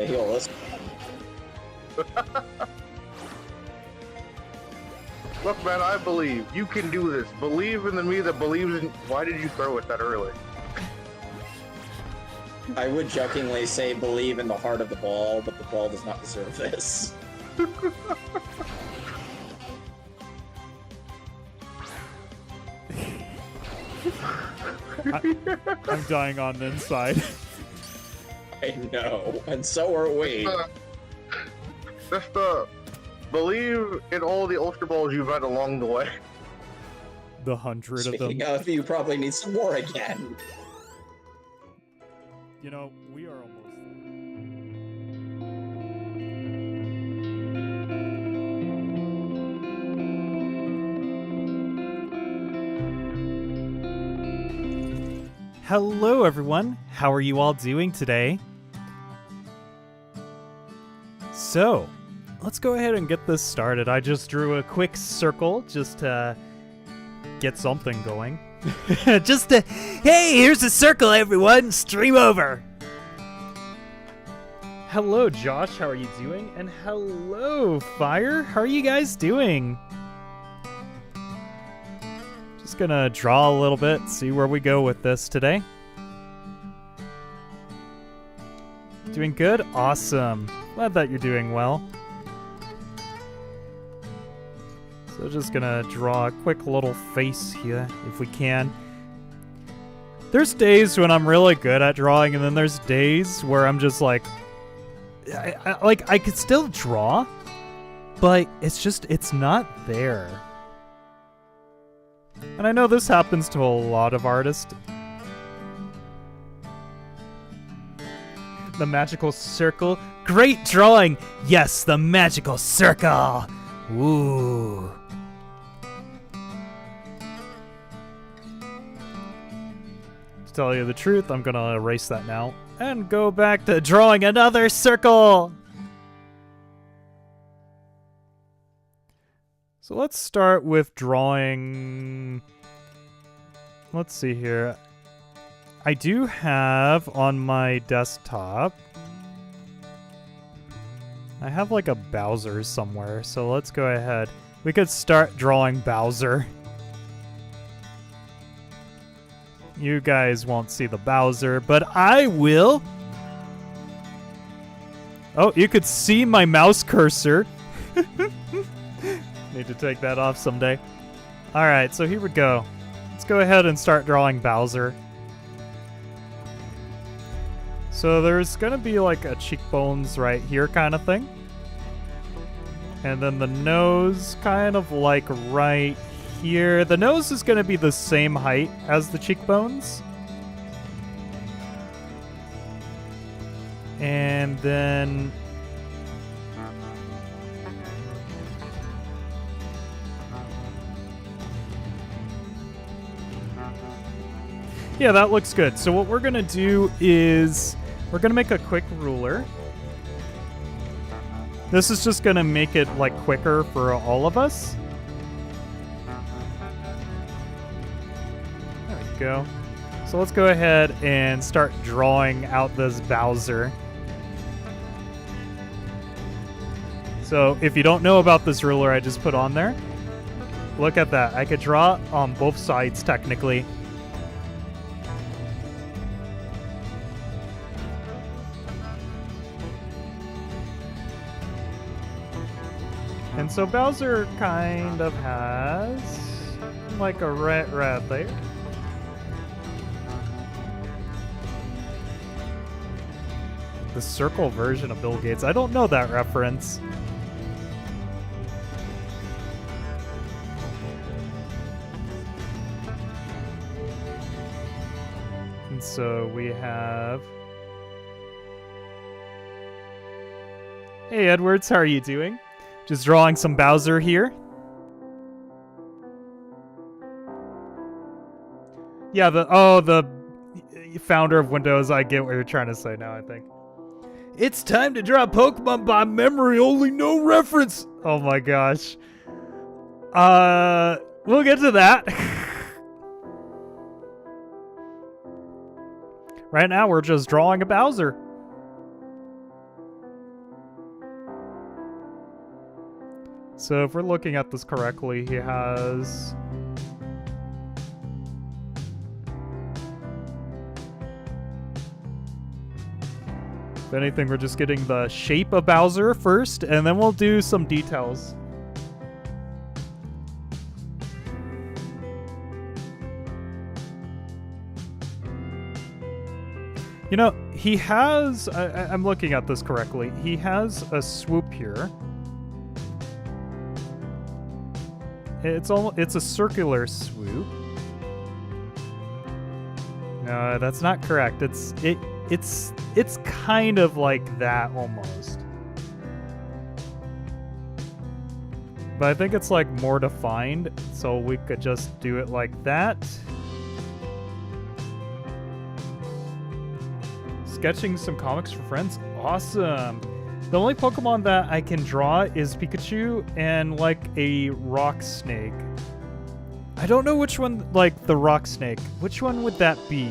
Yo, let's... Look, man, I believe. You can do this. Believe in the me that believes in... Why did you throw it that early? I would jokingly say believe in the heart of the ball, but the ball does not deserve this. I'm dying on the inside. I know, and so are we. Just believe in all the Ultra Balls you've had along the way. The 100 of them. Speaking of, you probably need some more again. You know, we are almost there. Hello, everyone. How are you all doing today? So, let's go ahead and get this started. I just drew a quick circle just to get something going. Hey, here's a circle, everyone. Stream over. Hello, Josh. How are you doing? And hello, Fire. How are you guys doing? Just gonna draw a little bit, see where we go with this today. Doing good? Awesome. Glad that you're doing well. So just gonna draw a quick little face here, if we can. There's days when I'm really good at drawing, and then there's days where I'm just like, I could still draw, but it's not there. And I know this happens to a lot of artists. The magical circle. Great drawing! Yes, the magical circle! Ooh. To tell you the truth, I'm gonna erase that now and go back to drawing another circle! So let's start with drawing... Let's see here. I do have on my desktop... I have like a Bowser somewhere, so let's go ahead. We could start drawing Bowser. You guys won't see the Bowser, but I will! Oh, you could see my mouse cursor. Need to take that off someday. Alright, so here we go. Let's go ahead and start drawing Bowser. So there's gonna be like a cheekbones right here kind of thing. And then the nose kind of like right here. The nose is gonna be the same height as the cheekbones. And then... yeah, that looks good. So what we're gonna do is we're gonna make a quick ruler. This is just gonna make it like quicker for all of us. There we go. So let's go ahead and start drawing out this Bowser. So if you don't know about this ruler I just put on there, look at that. I could draw on both sides technically. And so Bowser kind of has like a rat there. The circle version of Bill Gates. I don't know that reference. And so we have... Hey Edwards, how are you doing? Just drawing some Bowser here. Yeah, the founder of Windows, I get what you're trying to say now, I think. It's time to draw Pokemon by memory, only no reference. Oh my gosh. We'll get to that. Right now, we're just drawing a Bowser. So if we're looking at this correctly, he has... If anything, we're just getting the shape of Bowser first, and then we'll do some details. You know, he has... I'm looking at this correctly. He has a swoop here. It's a circular swoop. No, that's not correct. It's kind of like that almost. But I think it's like more defined, so we could just do it like that. Sketching some comics for friends? Awesome! The only Pokemon that I can draw is Pikachu and like a rock snake. I don't know which one, like the rock snake. Which one would that be?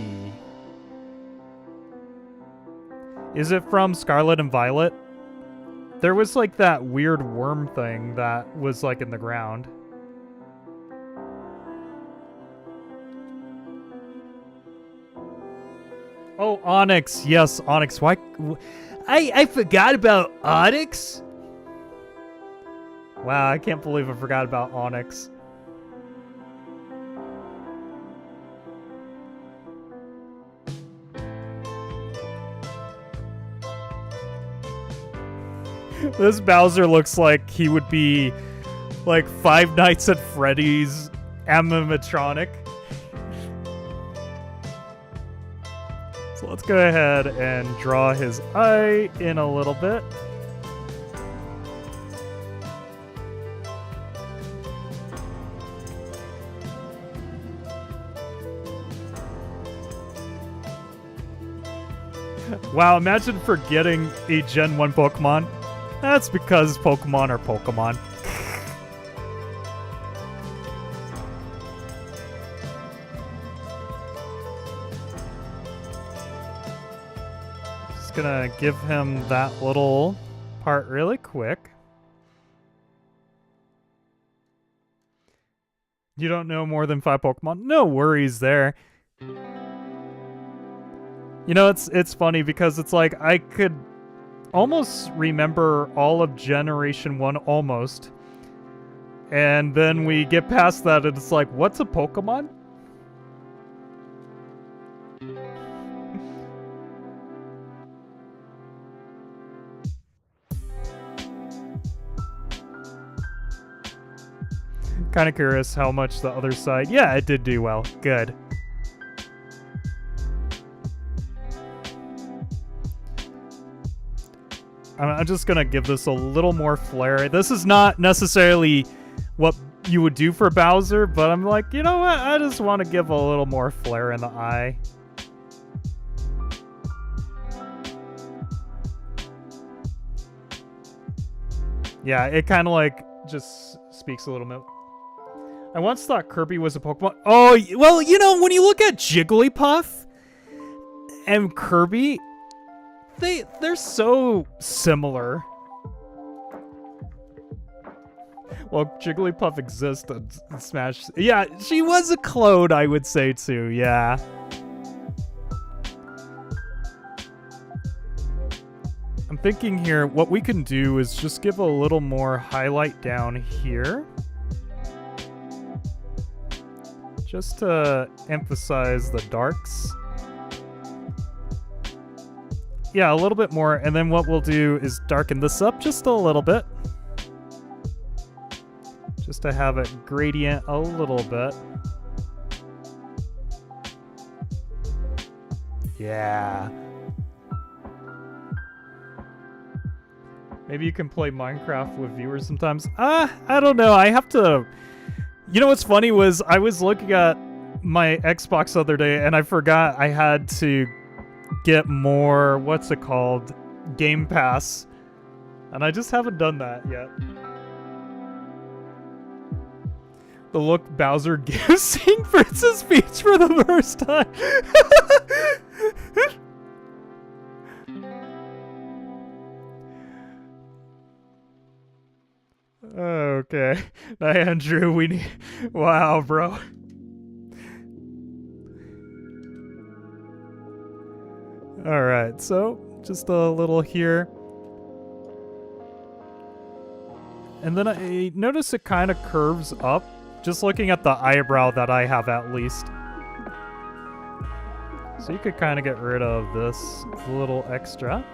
Is it from Scarlet and Violet? There was like that weird worm thing that was like in the ground. Oh, Onyx. Yes, Onyx. Why? I forgot about Onyx. Wow, I can't believe I forgot about Onyx. This Bowser looks like he would be like Five Nights at Freddy's animatronic. So let's go ahead and draw his eye in a little bit. Wow, imagine forgetting a Gen 1 Pokemon. That's because Pokemon are Pokemon. Just gonna give him that little part really quick. You don't know more than 5 Pokemon? No worries there. You know, it's funny because it's like I could almost remember all of Generation 1 almost. And then we get past that and it's like, what's a Pokemon? Kind of curious how much the other side... Yeah, it did do well. Good. I'm just gonna give this a little more flair. This is not necessarily what you would do for Bowser, but I'm like, you know what? I just want to give a little more flair in the eye. Yeah, it kind of like just speaks a little bit. I once thought Kirby was a Pokemon. Oh, well, you know, when you look at Jigglypuff and Kirby, they're so similar. Well, Jigglypuff exists in Smash. Yeah, she was a clone, I would say too. Yeah. I'm thinking here, what we can do is just give a little more highlight down here. Just to emphasize the darks. Yeah, a little bit more, and then what we'll do is darken this up just a little bit. Just to have it gradient a little bit. Yeah. Maybe you can play Minecraft with viewers sometimes. I don't know. I have to... You know what's funny was I was looking at my Xbox the other day and I forgot I had to get more, what's it called, Game Pass. And I just haven't done that yet. The look Bowser gives seeing Fritz's speech for the first time. Oh Okay. Now, Andrew, we need... Wow, bro. Alright, so just a little here. And then I notice it kind of curves up, just looking at the eyebrow that I have at least. So you could kind of get rid of this little extra.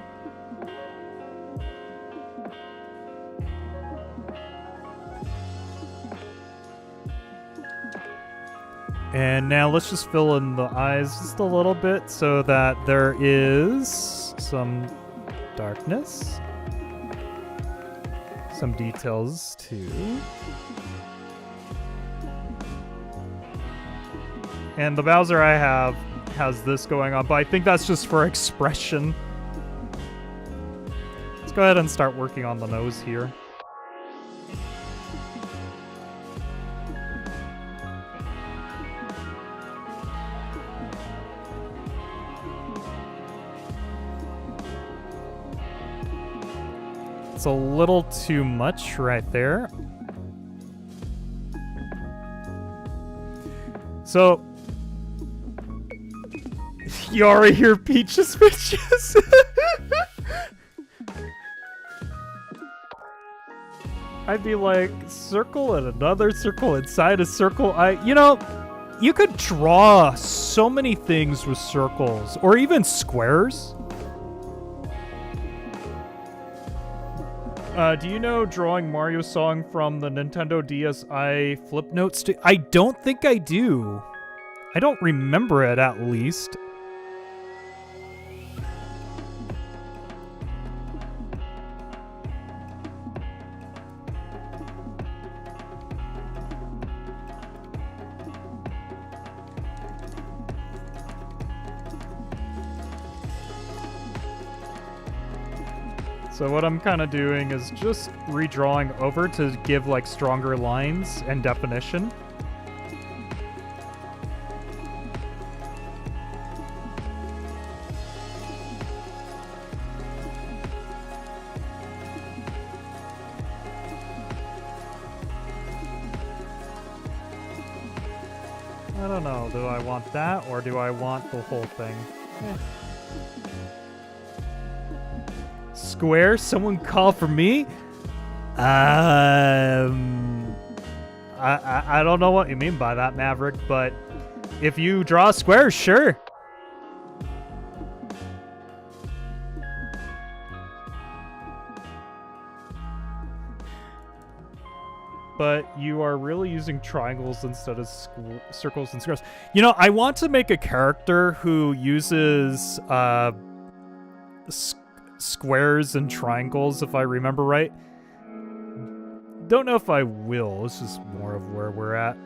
And now let's just fill in the eyes just a little bit so that there is some darkness. Some details too. And the Bowser I have has this going on, but I think that's just for expression. Let's go ahead and start working on the nose here. It's a little too much right there. So, you already hear Peach's bitches? I'd be like, circle and another circle inside a circle. You know, you could draw so many things with circles, or even squares. Do you know Drawing Mario Song from the Nintendo DSi Flip Notes? I don't think I do. I don't remember it, at least. So what I'm kind of doing is just redrawing over to give like stronger lines and definition. I don't know, do I want that or do I want the whole thing? Square? Someone call for me? I don't know what you mean by that, Maverick, but if you draw a square, sure. But you are really using triangles instead of circles and squares. You know, I want to make a character who uses squares and triangles, if I remember right. Don't know if I will. It's just more of where we're at.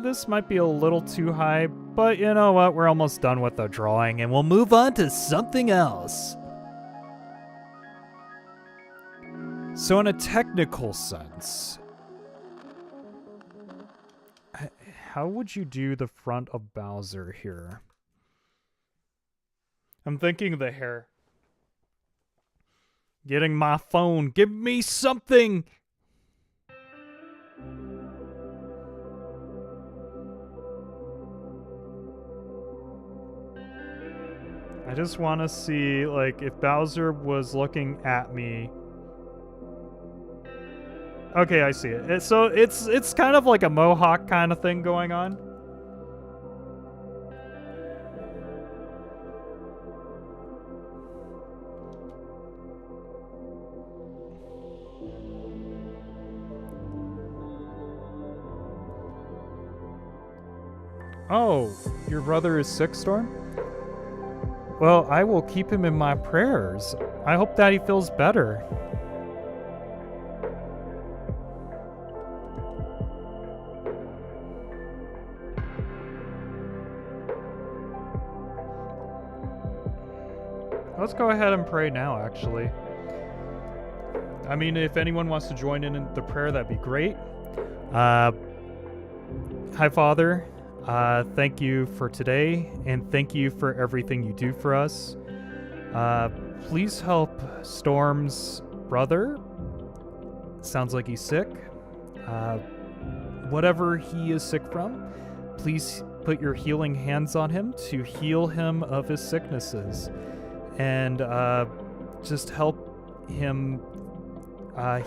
This might be a little too high, but you know what? We're almost done with the drawing, and we'll move on to something else. So in a technical sense, how would you do the front of Bowser here? I'm thinking the hair. Getting my phone. Give me something! I just want to see, like, if Bowser was looking at me. Okay, I see it. So it's kind of like a mohawk kind of thing going on. Oh, your brother is sick, Storm? Well, I will keep him in my prayers. I hope that he feels better. Let's go ahead and pray now, actually. I mean, if anyone wants to join in the prayer, that'd be great. Hi, Father. Thank you for today, and thank you for everything you do for us. Please help Storm's brother. Sounds like he's sick. Whatever he is sick from, please put your healing hands on him to heal him of his sicknesses. And just help him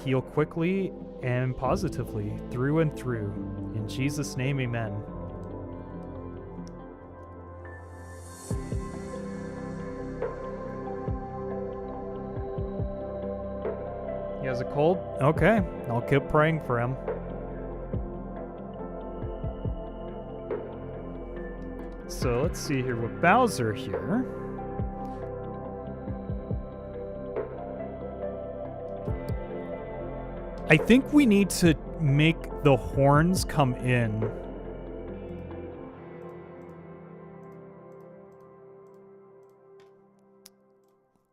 heal quickly and positively through and through. In Jesus' name, amen. He has a cold? Okay, I'll keep praying for him. So let's see here with Bowser here. I think we need to make the horns come in.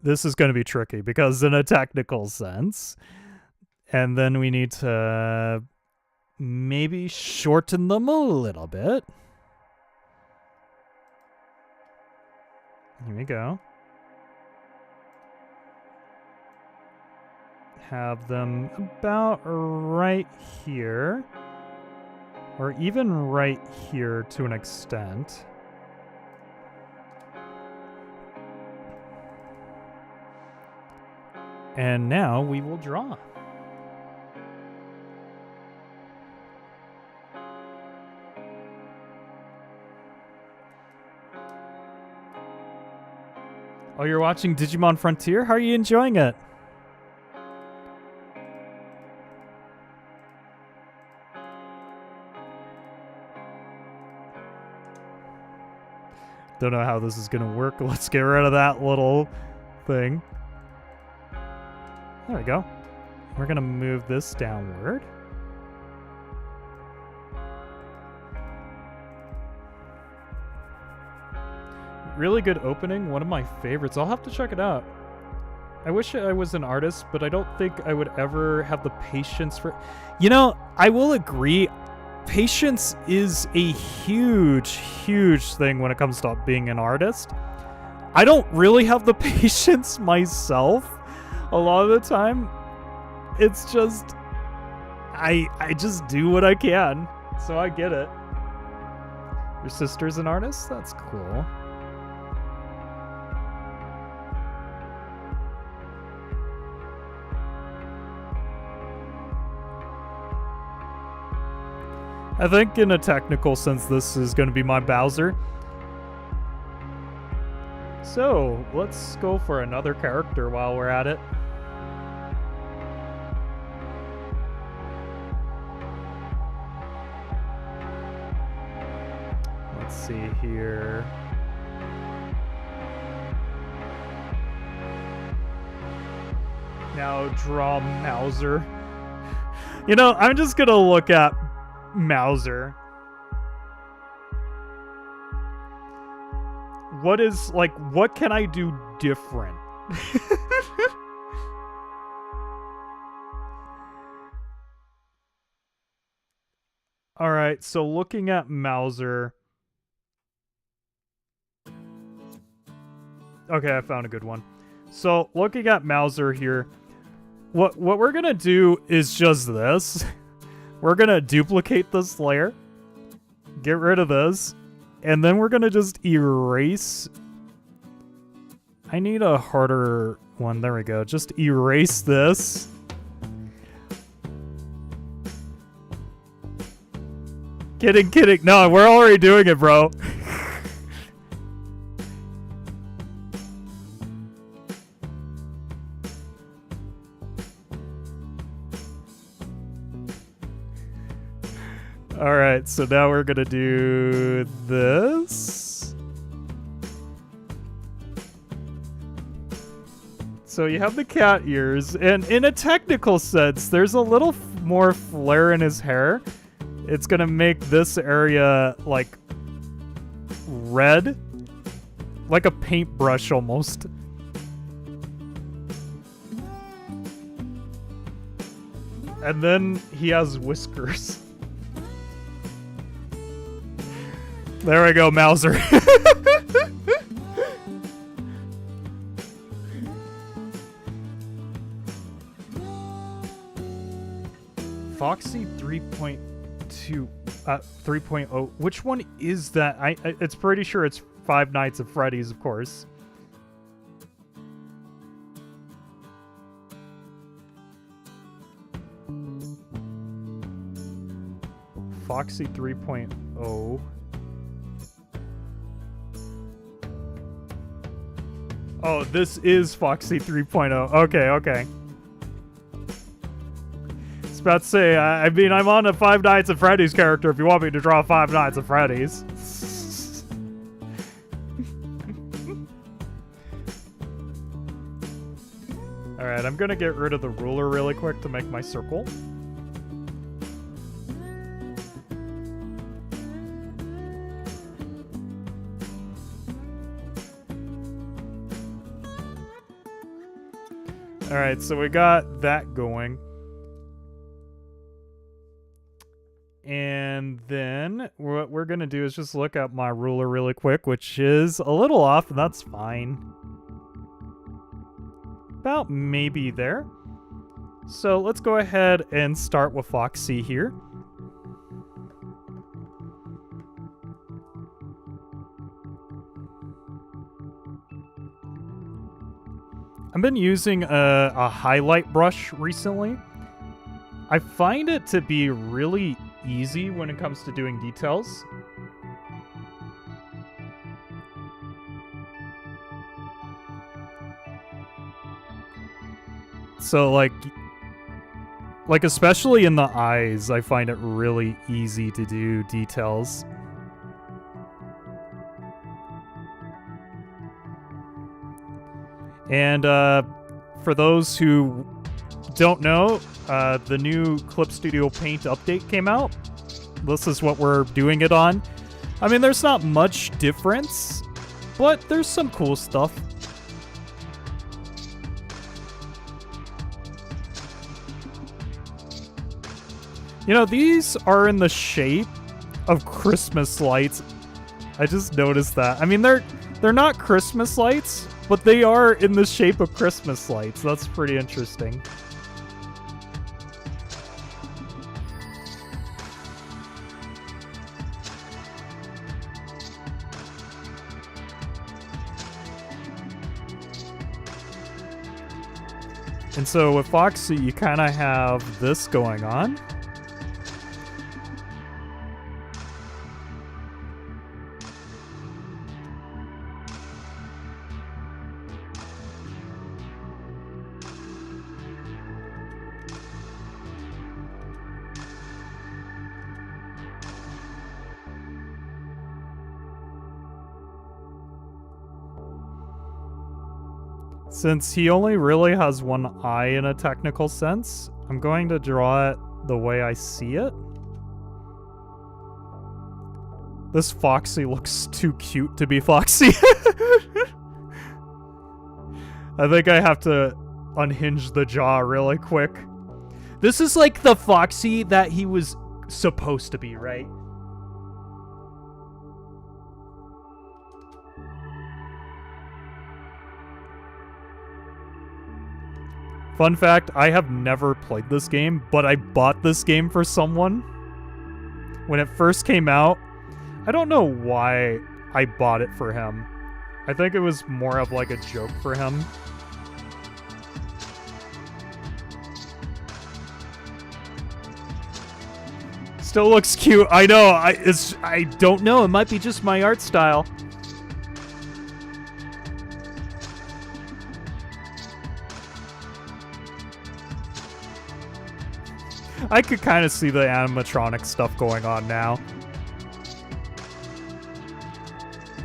This is going to be tricky because in a technical sense. And then we need to maybe shorten them a little bit. Here we go. Have them about right here. Or even right here to an extent. And now we will draw. Oh, you're watching Digimon Frontier? How are you enjoying it? Don't know how this is going to work. Let's get rid of that little thing. There we go. We're going to move this downward. Really good opening. One of my favorites. I'll have to check it out. I wish I was an artist, but I don't think I would ever have the patience for... You know, I will agree. Patience is a huge, huge thing when it comes to being an artist. I don't really have the patience myself a lot of the time. It's just... I just do what I can. So I get it. Your sister's an artist? That's cool. I think in a technical sense, this is going to be my Bowser. So, let's go for another character while we're at it. Let's see here. Now draw Mouser. You know, I'm just going to look at Mouser. What can I do different? All right, so looking at Mouser. Okay, I found a good one. So looking at Mouser here, what we're gonna do is just this. We're gonna duplicate this layer, get rid of this, and then we're gonna just erase. I need a harder one. There we go. Just erase this. Kidding. No, we're already doing it, bro. All right, so now we're gonna do this. So you have the cat ears, and in a technical sense, there's a little more flare in his hair. It's gonna make this area like red, like a paintbrush almost. And then he has whiskers. There we go, Mauser. Foxy 3.2, 3.0. Which one is that? It's pretty sure it's Five Nights at Freddy's, of course. Foxy 3.0. Oh, this is Foxy 3.0. Okay. I was about to say, I mean, I'm on a Five Nights at Freddy's character if you want me to draw Five Nights at Freddy's. Alright, I'm gonna get rid of the ruler really quick to make my circle. Alright, so we got that going. And then what we're going to do is just look at my ruler really quick, which is a little off, and that's fine. About maybe there. So let's go ahead and start with Foxy here. I've been using a highlight brush recently. I find it to be really easy when it comes to doing details. So like especially in the eyes, I find it really easy to do details. And for those who don't know, the new Clip Studio Paint update came out. This is what we're doing it on. I mean, there's not much difference, but there's some cool stuff. You know, these are in the shape of Christmas lights. I just noticed that. I mean, they're not Christmas lights, but they are in the shape of Christmas lights. That's pretty interesting. And so with Foxy, you kind of have this going on. Since he only really has one eye in a technical sense, I'm going to draw it the way I see it. This Foxy looks too cute to be Foxy. I think I have to unhinge the jaw really quick. This is like the Foxy that he was supposed to be, right? Fun fact, I have never played this game, but I bought this game for someone when it first came out. I don't know why I bought it for him. I think it was more of like a joke for him. Still looks cute. I know. I don't know. It might be just my art style. I could kind of see the animatronic stuff going on now.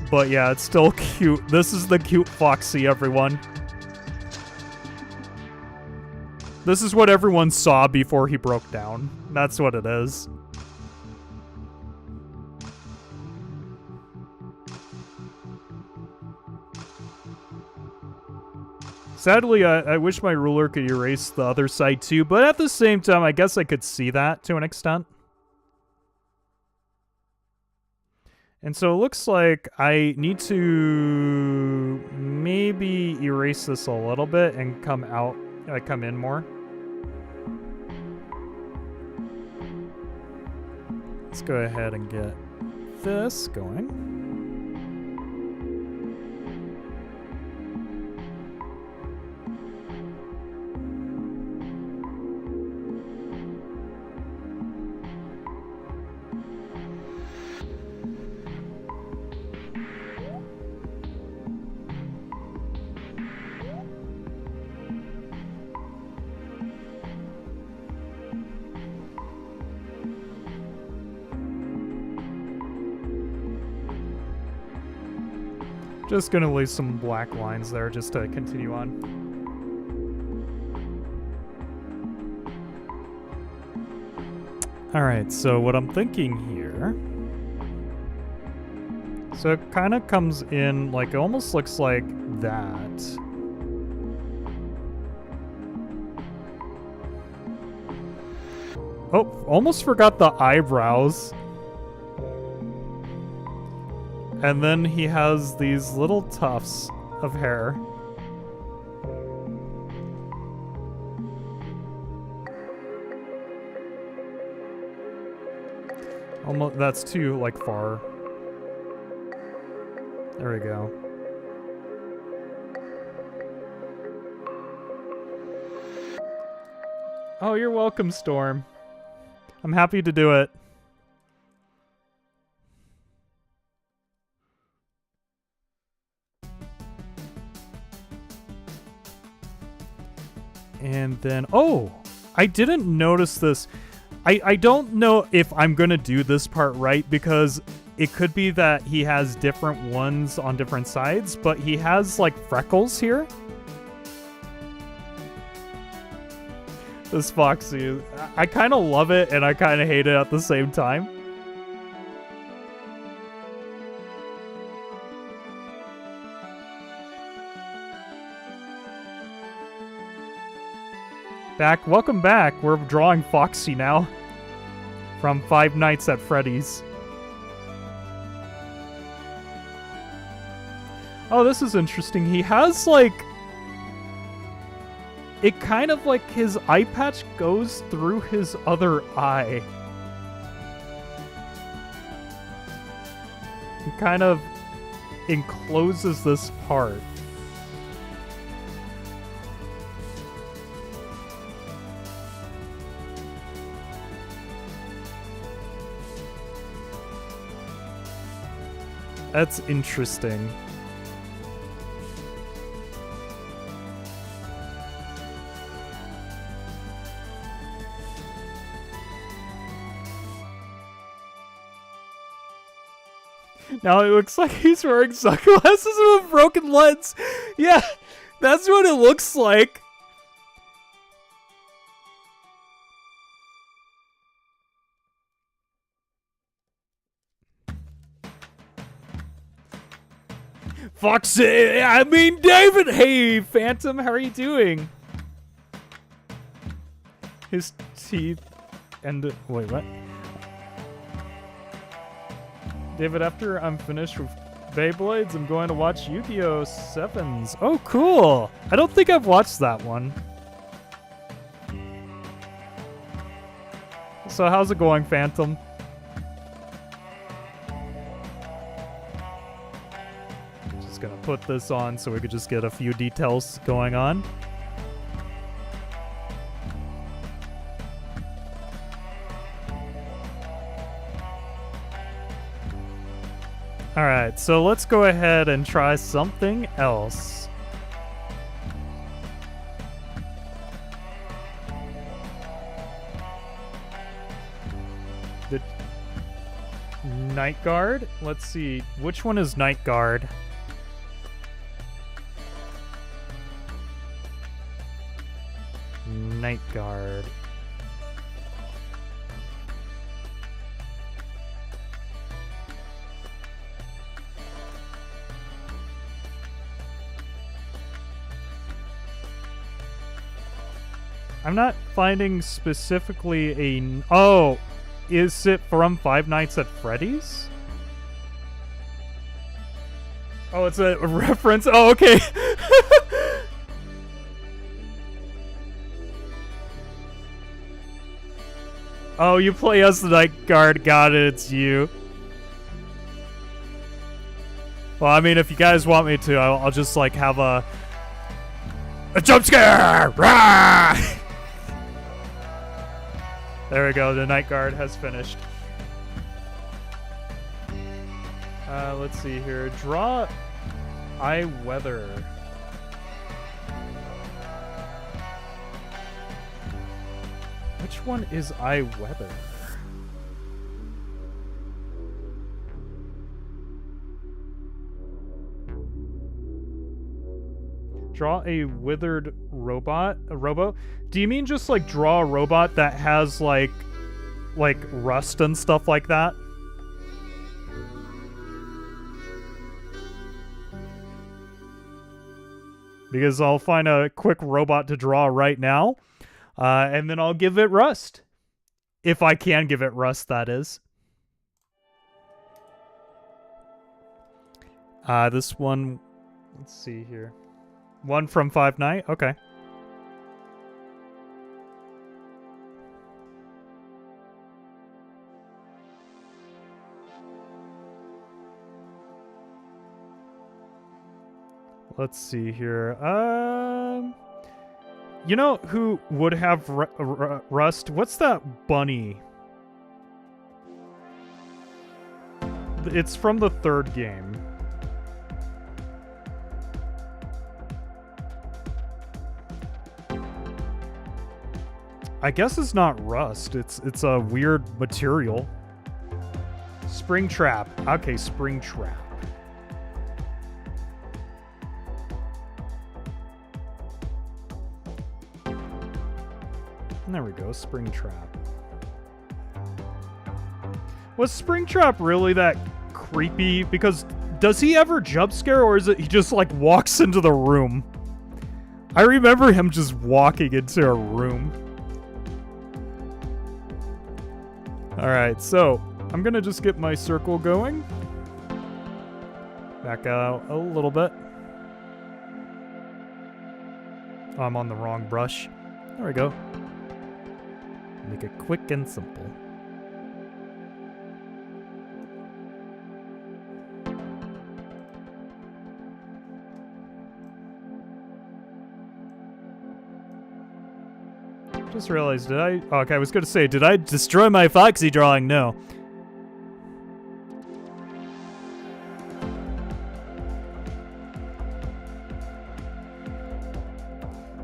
But yeah, it's still cute. This is the cute Foxy, everyone. This is what everyone saw before he broke down. That's what it is. Sadly, I wish my ruler could erase the other side too, but at the same time, I guess I could see that to an extent. And so it looks like I need to maybe erase this a little bit and come in more. Let's go ahead and get this going. Just gonna leave some black lines there just to continue on. Alright, so what I'm thinking here... So it kind of comes in, like, it almost looks like that. Oh, almost forgot the eyebrows. And then he has these little tufts of hair. Almost, that's too, like, far. There we go. Oh, you're welcome, Storm. I'm happy to do it. And then, oh, I didn't notice this. I don't know if I'm going to do this part right because it could be that he has different ones on different sides, but he has like freckles here. This Foxy, I kind of love it and I kind of hate it at the same time. Welcome back. We're drawing Foxy now from Five Nights at Freddy's. Oh, this is interesting. He has like, it kind of like his eye patch goes through his other eye. He kind of encloses this part. That's interesting. Now it looks like he's wearing sunglasses with a broken lens. Yeah, that's what it looks like. Foxy, I mean David. Hey, Phantom, how are you doing? His teeth and wait, what? David, after I'm finished with Beyblades, I'm going to watch Yu-Gi-Oh! 7s. Oh, cool. I don't think I've watched that one. So how's it going, Phantom? Just gonna put this on so we could just get a few details going on. Alright, so let's go ahead and try something else. The Night Guard? Let's see, which one is Night Guard? Night Guard. I'm not finding specifically a... Oh, is it from Five Nights at Freddy's? Oh, it's a reference. Oh, okay. Oh, you play as the night guard. Got it. It's you. Well, I mean, if you guys want me to, I'll just like have a jump scare. Rah! There we go. The night guard has finished. Let's see here. Draw eye weather. Which one is eye weather? Draw a withered robot? A robo? Do you mean just like draw a robot that has like rust and stuff like that? Because I'll find a quick robot to draw right now, and then I'll give it rust. If I can give it rust, that is. This one, let's see here. One from Five Nights? Okay. Let's see here. You know who would have rust? What's that bunny? It's from the third game. I guess it's not rust. It's a weird material. Springtrap. Okay, Springtrap. There we go, Springtrap. Was Springtrap really that creepy? Because does he ever jump scare, or is it he just like walks into the room? I remember him just walking into a room. Alright, so I'm gonna just get my circle going. Back out a little bit. Oh, I'm on the wrong brush. There we go. Make it quick and simple. Just realized, did I... Oh, okay, I was going to say, did I destroy my Foxy drawing? No.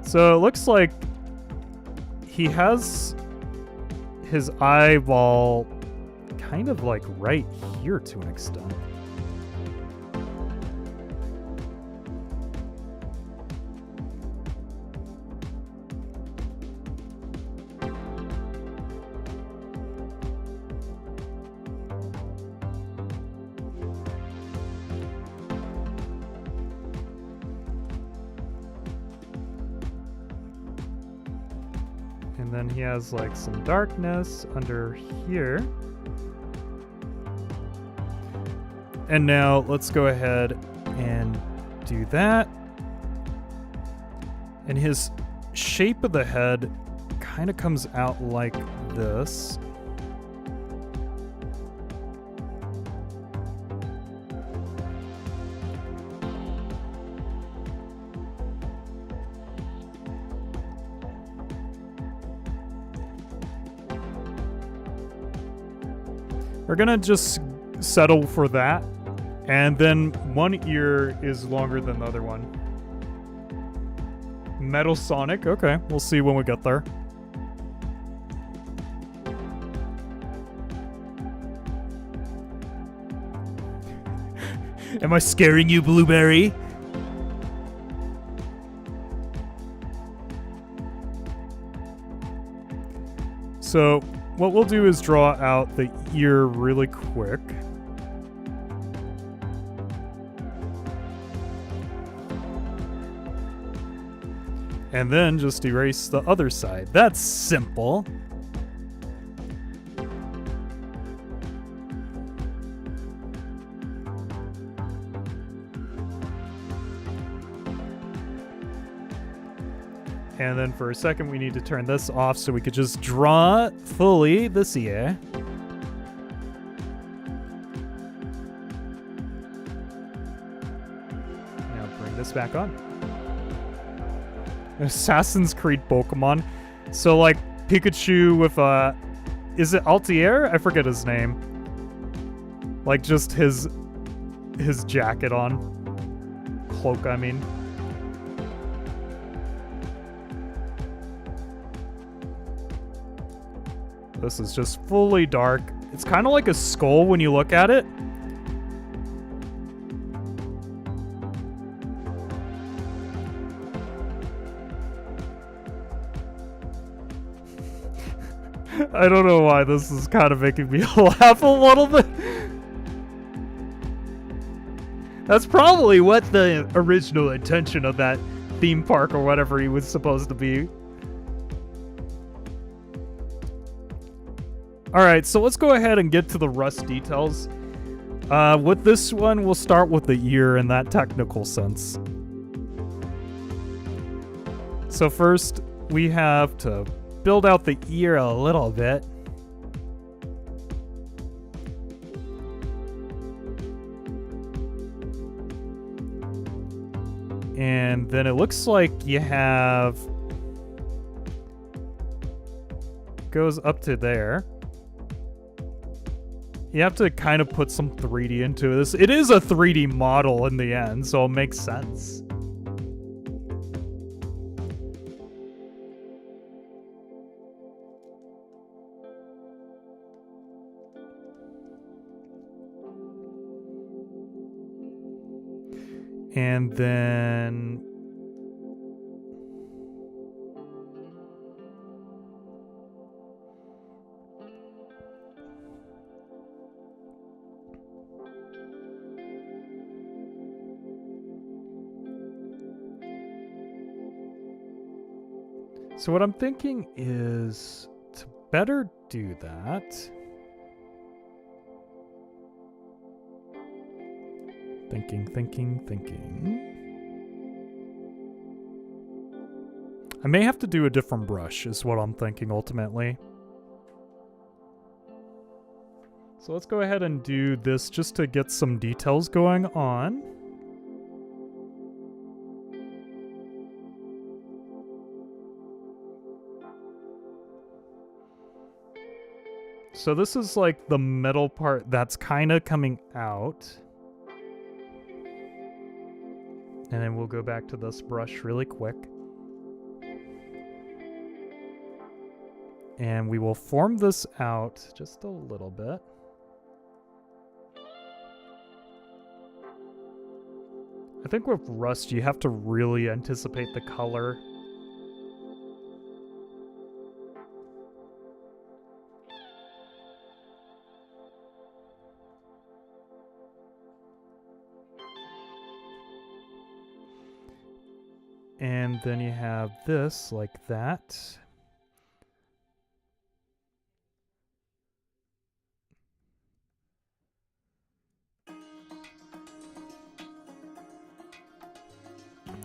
So it looks like he has his eyeball kind of like right here to an extent. And then he has like some darkness under here. And now let's go ahead and do that. And his shape of the head kind of comes out like this. We're gonna just settle for that. And then one ear is longer than the other one. Metal Sonic, okay. We'll see when we get there. Am I scaring you, Blueberry? So, what we'll do is draw out the ear really quick. And then just erase the other side. That's simple. And then for a second, we need to turn this off so we could just draw fully this ear. Now bring this back on. Assassin's Creed Pokemon. So like Pikachu with is it Altair? I forget his name. Like just his jacket on. Cloak, I mean. This is just fully dark. It's kind of like a skull when you look at it. I don't know why this is kind of making me laugh a little bit. That's probably what the original intention of that theme park or whatever he was supposed to be. Alright, so let's go ahead and get to the rust details. With this one, we'll start with the ear in that technical sense. So first, we have to build out the ear a little bit. And then it looks like you have... goes up to there. You have to kind of put some 3D into this. It is a 3D model in the end, so it makes sense. And then... So what I'm thinking is to better do that. Thinking. I may have to do a different brush is what I'm thinking ultimately. So let's go ahead and do this just to get some details going on. So this is like the middle part that's kind of coming out. And then we'll go back to this brush really quick. And we will form this out just a little bit. I think with rust, you have to really anticipate the color. And then you have this like that.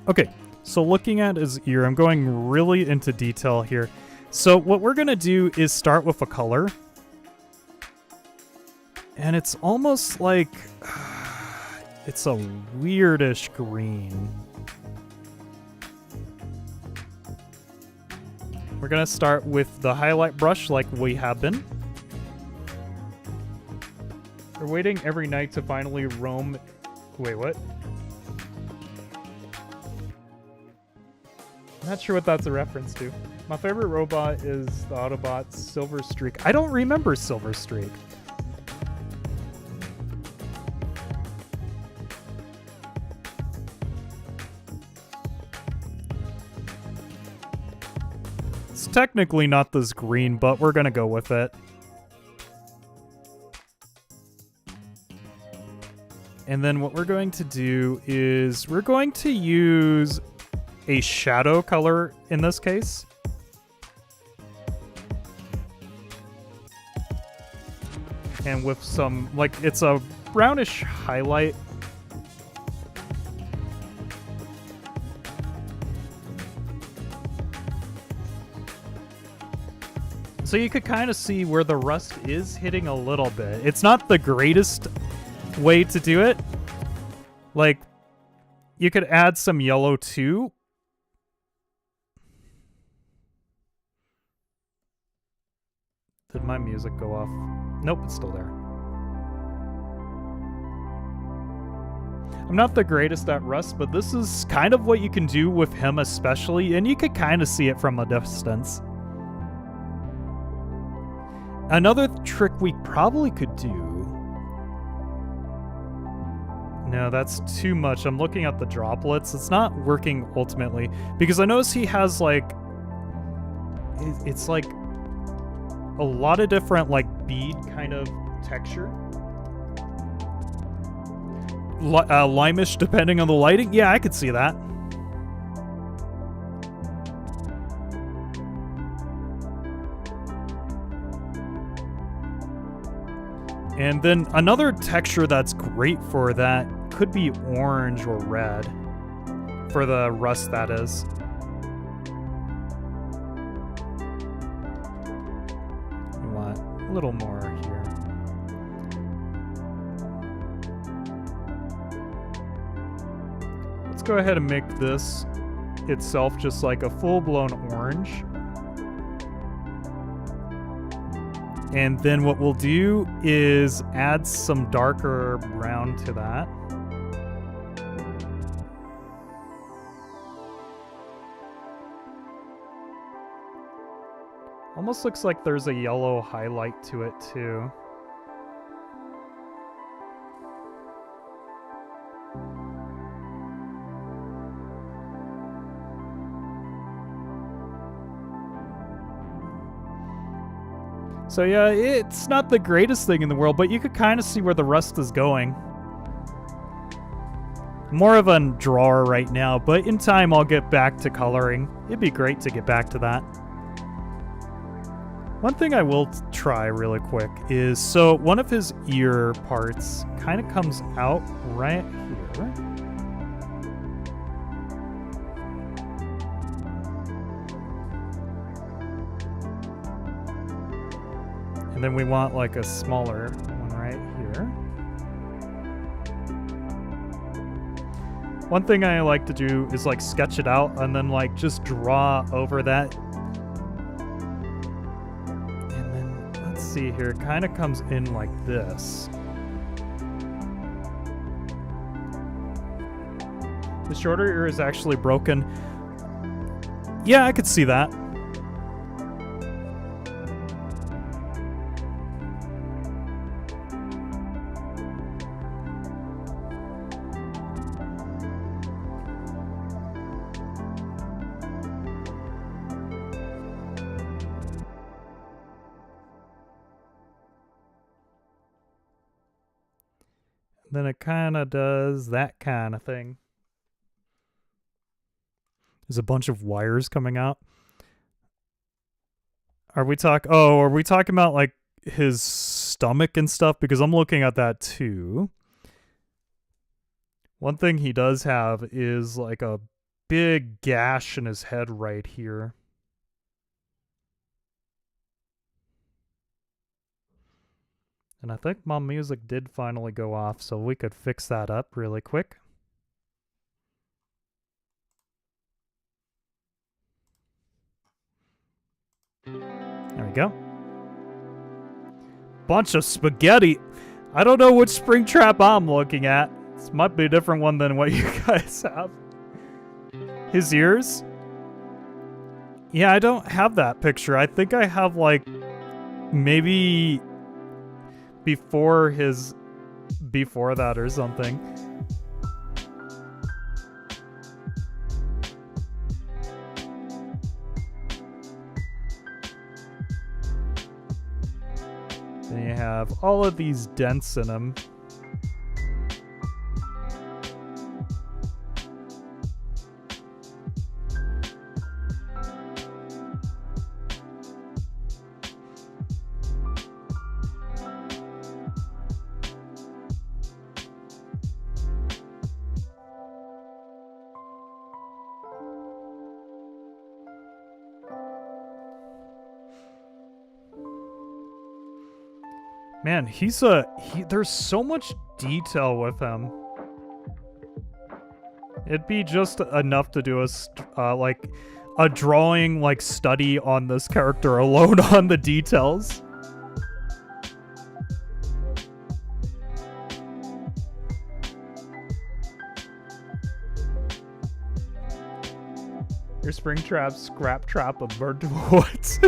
Okay, so looking at his ear, I'm going really into detail here. So what we're going to do is start with a color. And it's almost like it's a weirdish green. We're going to start with the highlight brush like we have been. We're waiting every night to finally roam... Wait, what? I'm not sure what that's a reference to. My favorite robot is the Autobot Silver Streak. I don't remember Silver Streak. It's technically not this green, but we're gonna go with it. And then what we're going to do is we're going to use a shadow color in this case. And with some, like, it's a brownish highlight. So you could kind of see where the rust is hitting a little bit. It's not the greatest way to do it. Like, you could add some yellow too. Did my music go off? Nope, it's still there. I'm not the greatest at rust, but this is kind of what you can do with him especially, and you could kind of see it from a distance. Another trick we probably could do... No, that's too much. I'm looking at the droplets. It's not working ultimately. Because I notice he has, like... It's like... a lot of different, like, bead kind of texture. Limeish depending on the lighting. Yeah, I could see that. And then another texture that's great for that could be orange or red. For the rust, that is. You want a little more here. Let's go ahead and make this itself just like a full-blown orange. And then what we'll do is add some darker brown to that. Almost looks like there's a yellow highlight to it too. So yeah, it's not the greatest thing in the world, but you could kind of see where the rust is going. More of a drawer right now, but in time I'll get back to coloring. It'd be great to get back to that. One thing I will try really quick is, so one of his ear parts kind of comes out right here. And then we want like a smaller one right here. One thing I like to do is like sketch it out and then like just draw over that. And then let's see here, it kind of comes in like this. The shorter ear is actually broken. Yeah, I could see that. Then it kind of does that kind of thing. There's a bunch of wires coming out. Are we talking about like his stomach and stuff? Because I'm looking at that too. One thing he does have is like a big gash in his head right here. And I think my music did finally go off, so we could fix that up really quick. There we go. Bunch of spaghetti. I don't know which Springtrap I'm looking at. This might be a different one than what you guys have. His ears? Yeah, I don't have that picture. I think I have like maybe before that or something. Then you have all of these dents in them. Man, there's so much detail with him. It'd be just enough to do like a drawing like study on this character alone on the details. Your spring trap, scrap trap of burnt woods.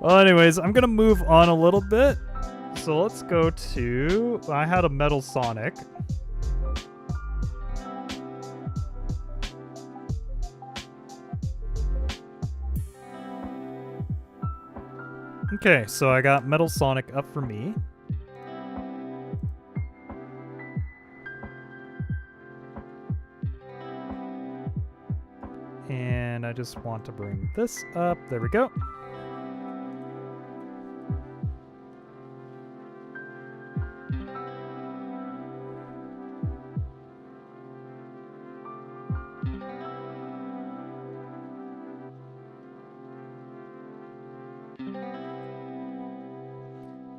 Well, anyways, I'm gonna move on a little bit. So let's go to... I had a Metal Sonic. Okay, so I got Metal Sonic up for me. And I just want to bring this up. There we go.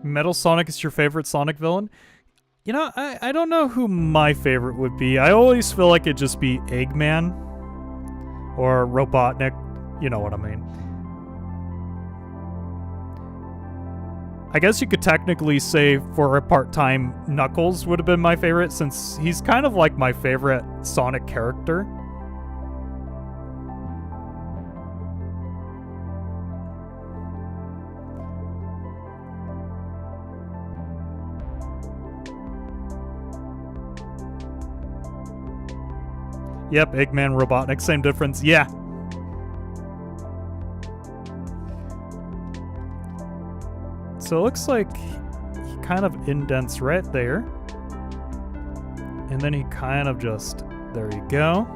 Metal Sonic is your favorite Sonic villain? You know, I don't know who my favorite would be. I always feel like it'd just be Eggman or Robotnik. You know what I mean. I guess you could technically say for a part-time Knuckles would have been my favorite, since he's kind of like my favorite Sonic character. Yep, Eggman, Robotnik, same difference. Yeah. So it looks like he kind of indents right there. And then he kind of just... There you go.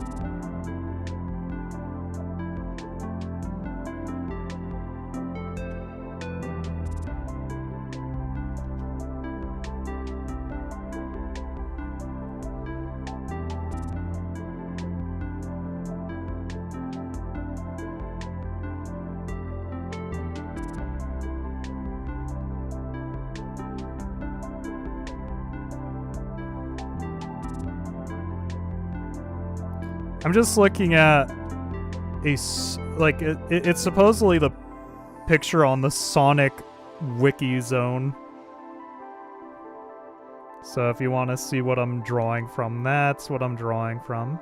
I'm just looking at it's supposedly the picture on the Sonic Wiki Zone. So if you want to see what I'm drawing from, that's what I'm drawing from.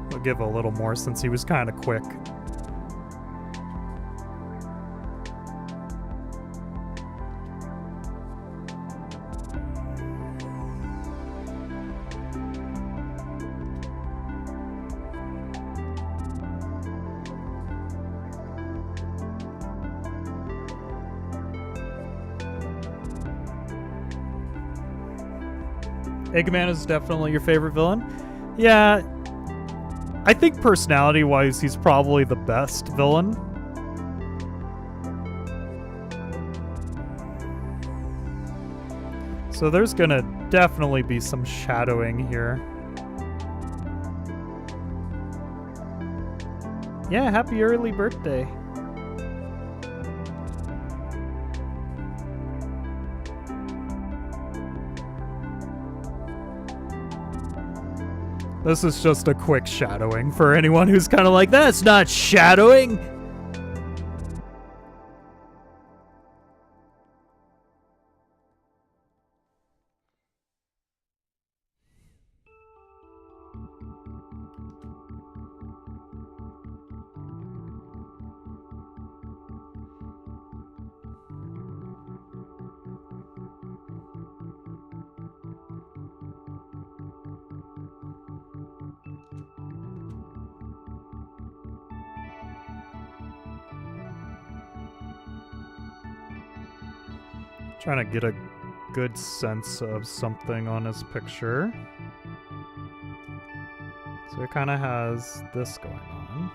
I'll give a little more since he was kind of quick. Eggman is definitely your favorite villain? Yeah, I think personality-wise, he's probably the best villain. So there's gonna definitely be some shadowing here. Yeah, happy early birthday. This is just a quick shadowing for anyone who's kind of like, that's not shadowing! Trying to get a good sense of something on his picture. So it kind of has this going on.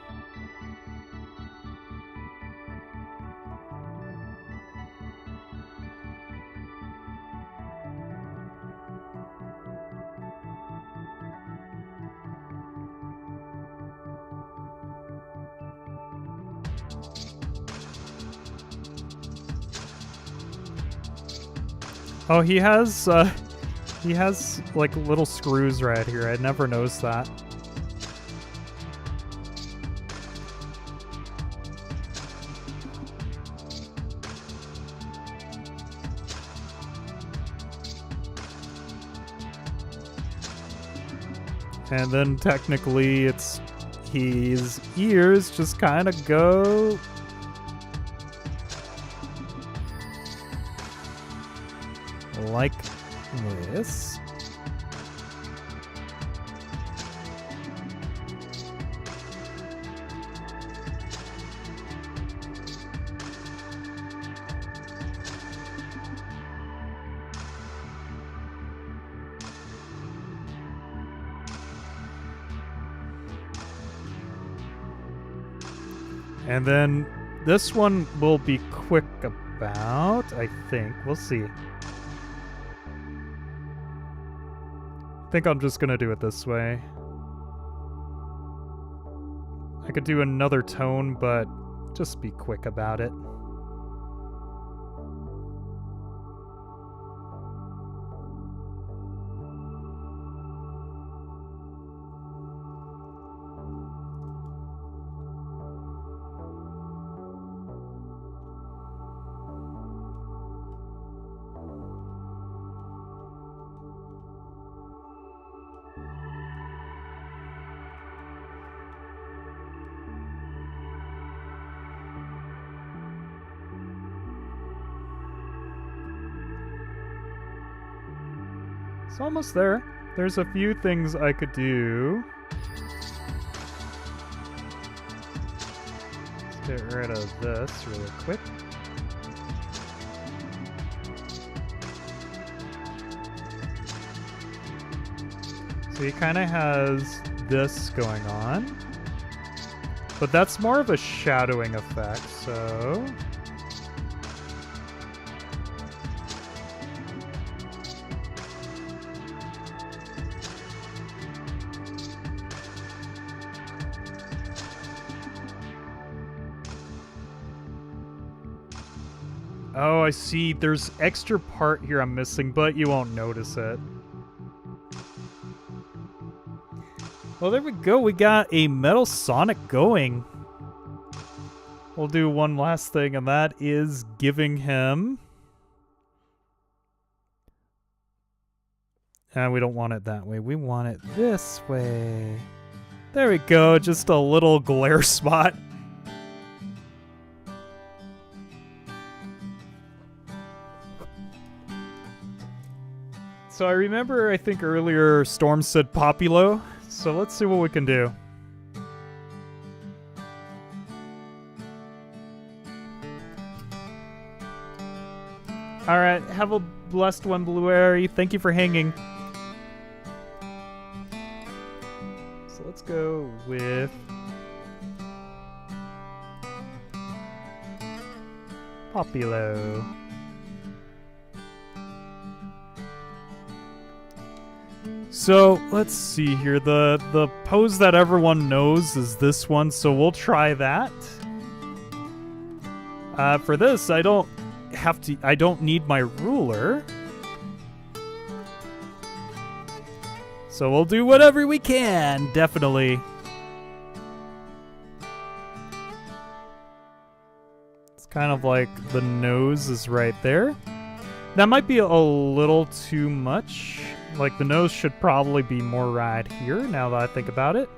Oh, he has like little screws right here. I'd never noticed that. And then technically it's his ears just kind of go like this. And then this one will be quick about, I think. We'll see. I think I'm just gonna do it this way. I could do another tone, but just be quick about it. It's almost there. There's a few things I could do. Let's get rid of this really quick. So he kind of has this going on. But that's more of a shadowing effect, so... Oh, I see. There's extra part here I'm missing, but you won't notice it. Well, there we go. We got a Metal Sonic going. We'll do one last thing, and that is giving him... we don't want it that way. We want it this way. There we go. Just a little glare spot. So I remember, I think earlier, Storm said Populo. So let's see what we can do. Alright, have a blessed one, Blueberry. Thank you for hanging. So let's go with... Populo. So, let's see here. The pose that everyone knows is this one, so we'll try that. For this, I don't need my ruler. So we'll do whatever we can, definitely. It's kind of like the nose is right there. That might be a little too much. Like, the nose should probably be more right here, now that I think about it.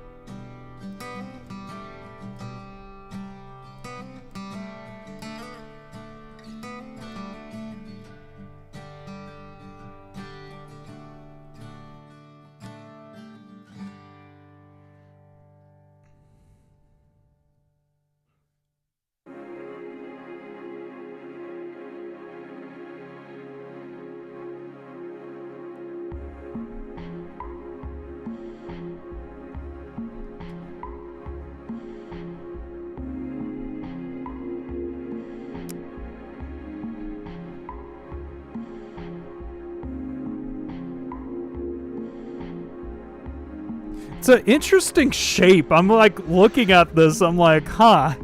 It's an interesting shape. I'm like looking at this, I'm like, huh.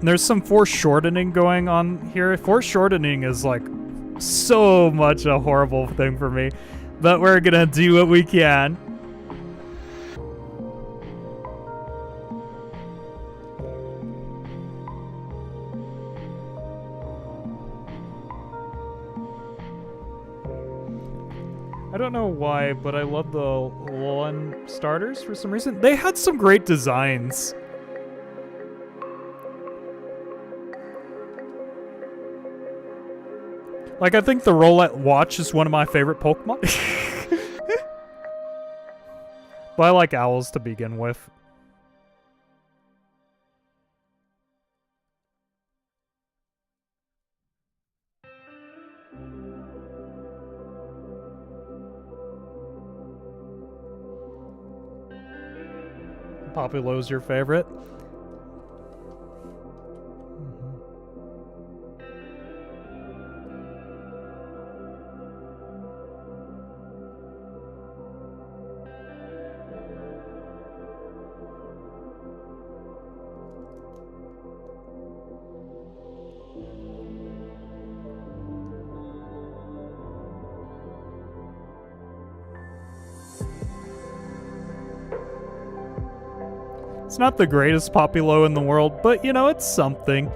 There's some foreshortening going on here. Foreshortening is like so much a horrible thing for me, but we're gonna do what we can. I don't know why, but I love the lawn starters for some reason. They had some great designs. Like, I think the Rowlet Watch is one of my favorite Pokemon. But I like owls to begin with. Populo's your favorite? It's not the greatest Populo in the world, but you know, it's something.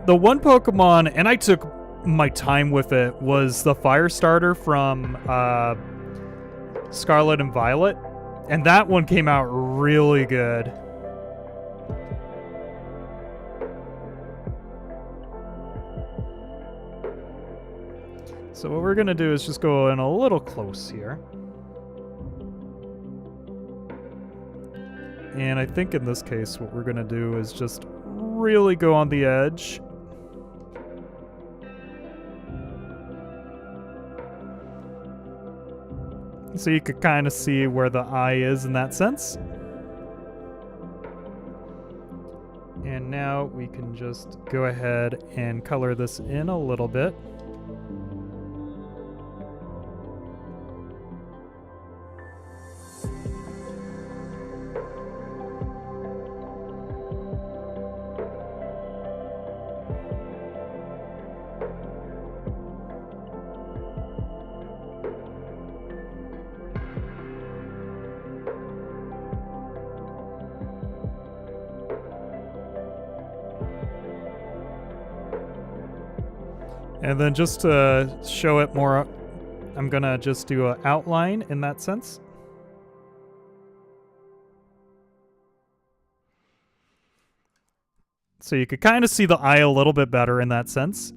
The one Pokemon, and I took my time with it, was the Fire Starter from Scarlet and Violet. And that one came out really good. So what we're gonna do is just go in a little close here. And I think in this case, what we're gonna do is just really go on the edge. So you could kind of see where the eye is in that sense. And now we can just go ahead and color this in a little bit. And then just to show it more, I'm gonna just do an outline in that sense. So you could kind of see the eye a little bit better in that sense.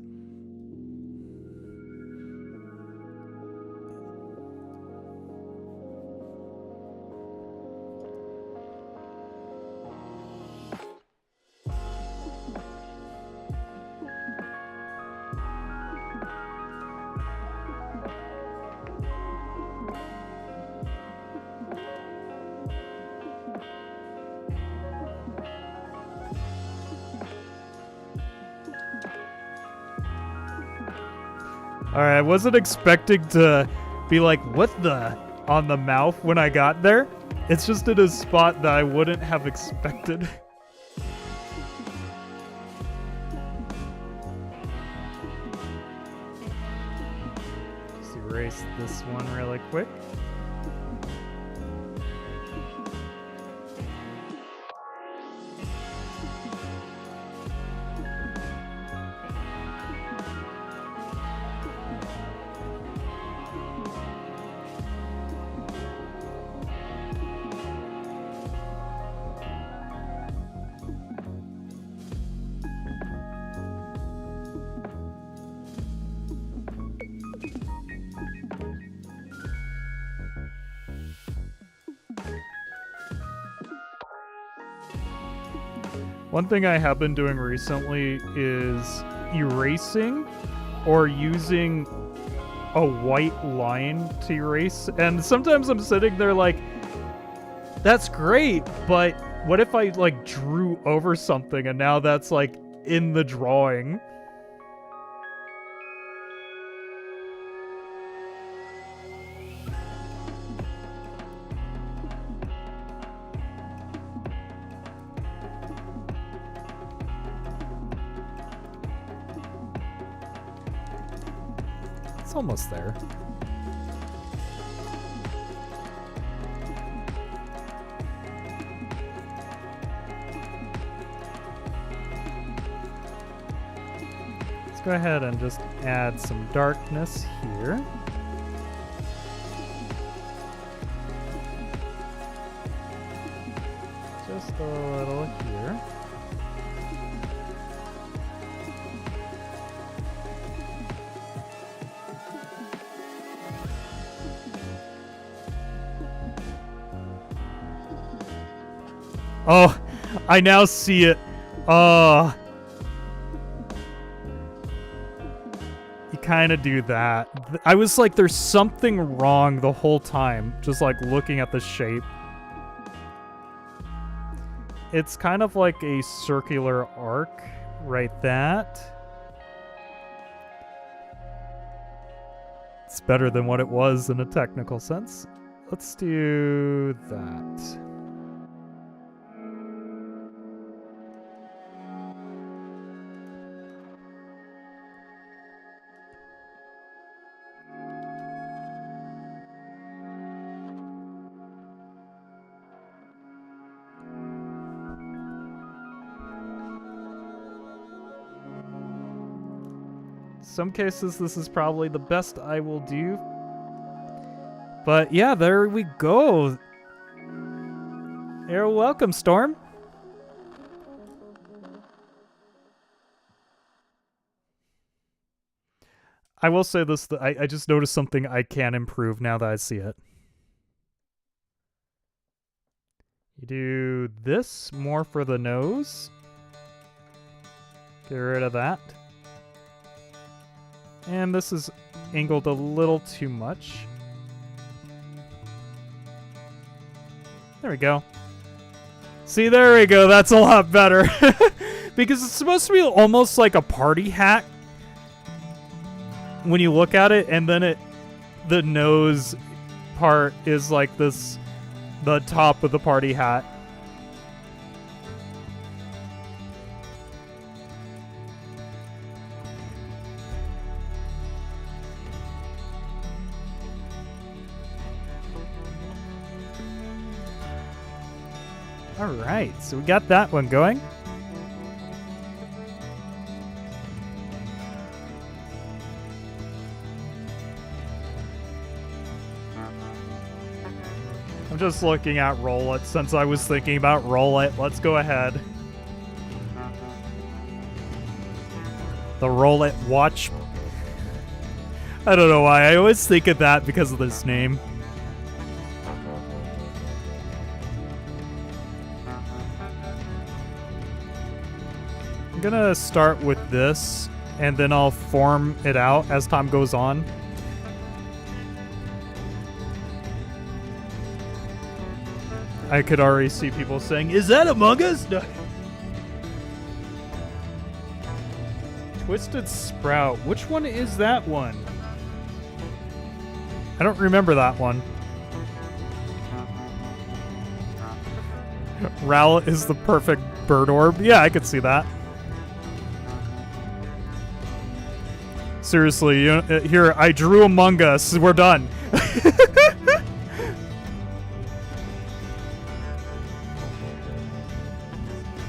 Alright, I wasn't expecting to be like, what the, on the mouth when I got there. It's just in a spot that I wouldn't have expected. Just erase this one really quick. One thing I have been doing recently is erasing or using a white line to erase. And sometimes I'm sitting there like, that's great, but what if I like drew over something and now that's like in the drawing? It's almost there. Let's go ahead and just add some darkness here. Just a little here. Oh, I now see it. You kind of do that. I was like, there's something wrong the whole time, just like looking at the shape. It's kind of like a circular arc, right? That. It's better than what it was in a technical sense. Let's do that. Some cases, this is probably the best I will do. But yeah, there we go. You're welcome, Storm. I will say this, I just noticed something I can improve now that I see it. You do this more for the nose. Get rid of that. And this is angled a little too much. There we go. See, there we go. That's a lot better. Because it's supposed to be almost like a party hat when you look at it, and then the nose part is like this, the top of the party hat. All right, so we got that one going. I'm just looking at roll it since I was thinking about roll it. Let's go ahead. The roll it watch. I don't know why. I always think of that because of this name. I'm gonna start with this, and then I'll form it out as time goes on. I could already see people saying, "Is that Among Us?" No. Twisted Sprout. Which one is that one? I don't remember that one. Rowlet is the perfect bird orb. Yeah, I could see that. Seriously, here, I drew Among Us. We're done.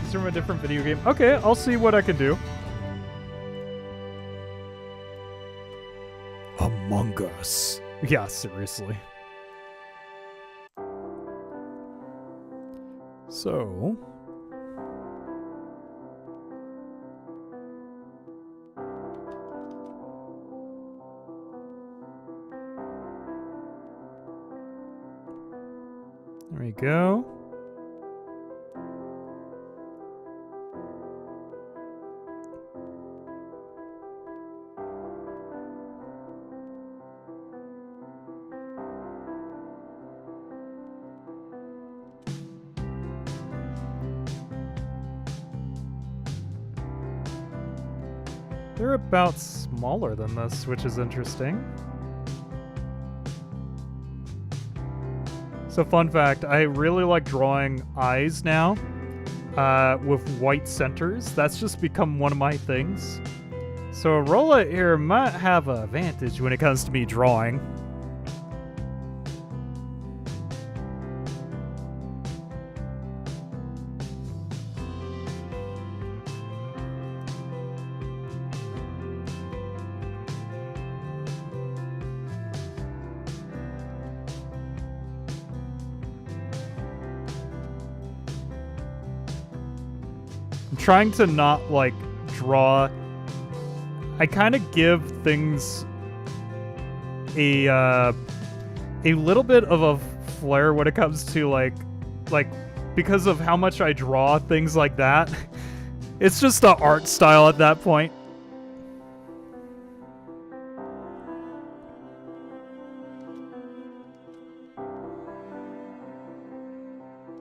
Is from a different video game? Okay, I'll see what I can do. Among Us. Yeah, seriously. So... there we go. They're about smaller than this, which is interesting. So fun fact, I really like drawing eyes now with white centers. That's just become one of my things. So Rolla here might have an advantage when it comes to me drawing. I'm trying to not, like, draw... I kind of give things a little bit of a flair when it comes to, like, because of how much I draw things like that. It's just the art style at that point.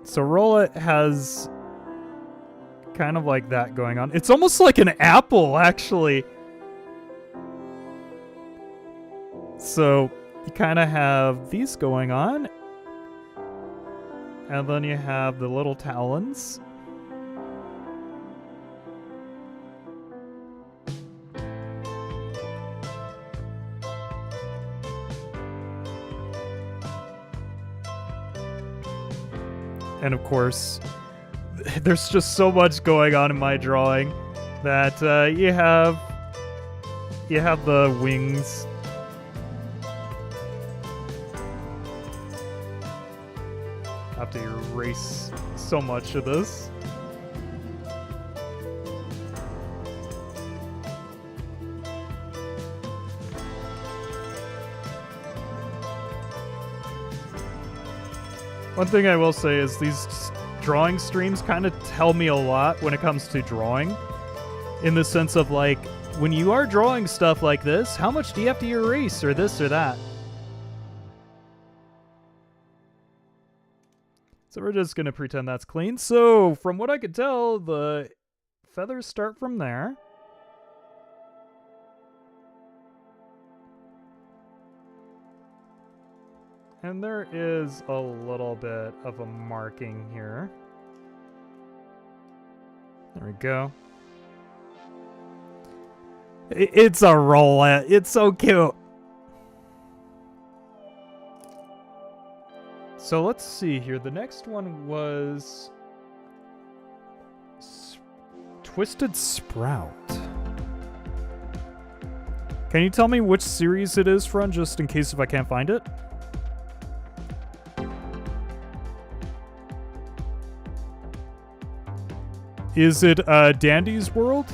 So Rolla has kind of like that going on. It's almost like an apple, actually. So you kind of have these going on. And then you have the little talons. And of course, there's just so much going on in my drawing that you have the wings. I have to erase so much of this. One thing I will say is these drawing streams kind of tell me a lot when it comes to drawing. In the sense of, like, when you are drawing stuff like this, how much do you have to erase or this or that? So we're just going to pretend that's clean. So from what I could tell, the feathers start from there. And there is a little bit of a marking here. There we go. It's a Rolla. It's so cute. So let's see here. The next one was Twisted Sprout. Can you tell me which series it is from, just in case if I can't find it? Is it Dandy's World?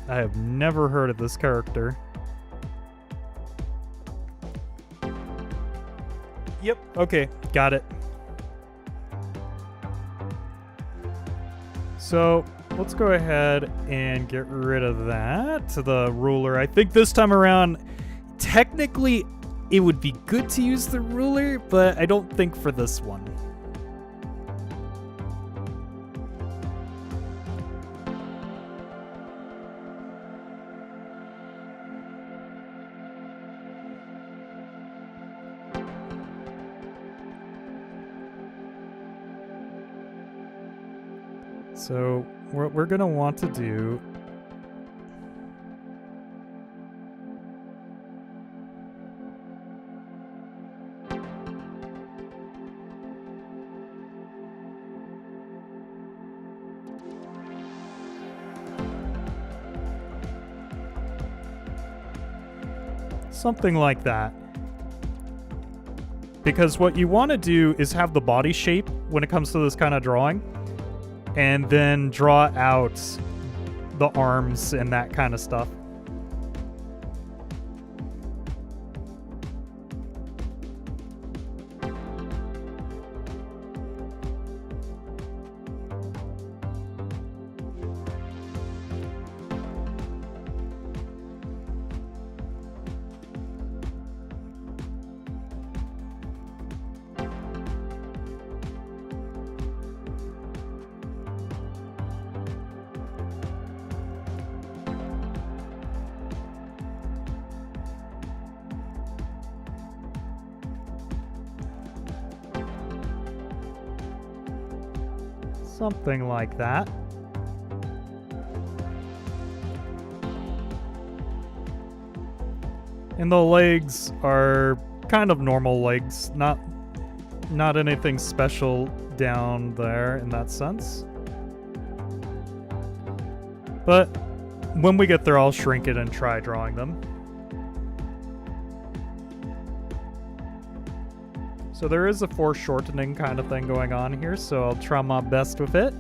I have never heard of this character. Yep, okay, got it. So, let's go ahead and get rid of that, the ruler. I think this time around, technically, it would be good to use the ruler, but I don't think for this one. So what we're going to want to do something like that. Because what you want to do is have the body shape when it comes to this kind of drawing. And then draw out the arms and that kind of stuff. Something like that. And the legs are kind of normal legs, not anything special down there in that sense. But when we get there, I'll shrink it and try drawing them. So there is a foreshortening kind of thing going on here, so I'll try my best with it.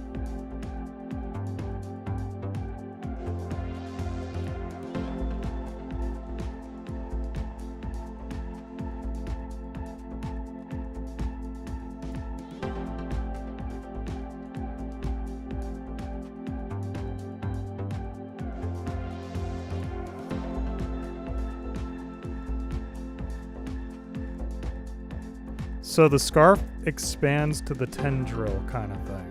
So the scarf expands to the tendril kind of thing.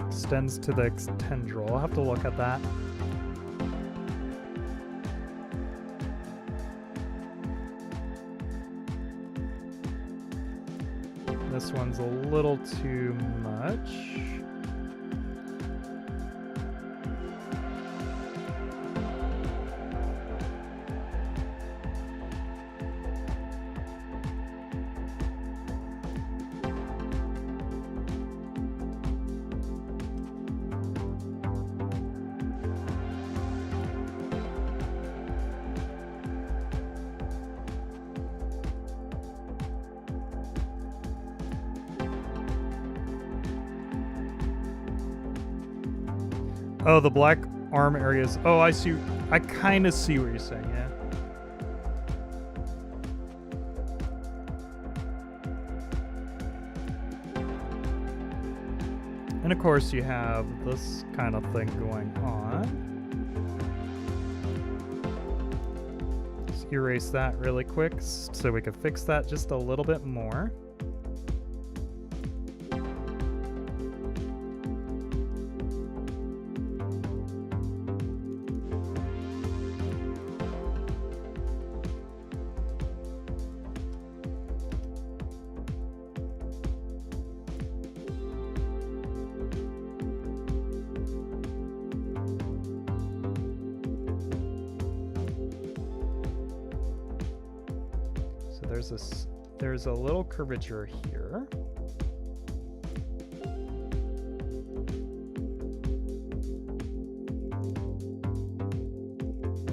Extends to the tendril. I'll have to look at that. This one's a little too much. Oh, the black arm areas. Oh, I see. I kind of see what you're saying, yeah. And of course you have this kind of thing going on. Just erase that really quick so we can fix that just a little bit more. There's a little curvature here.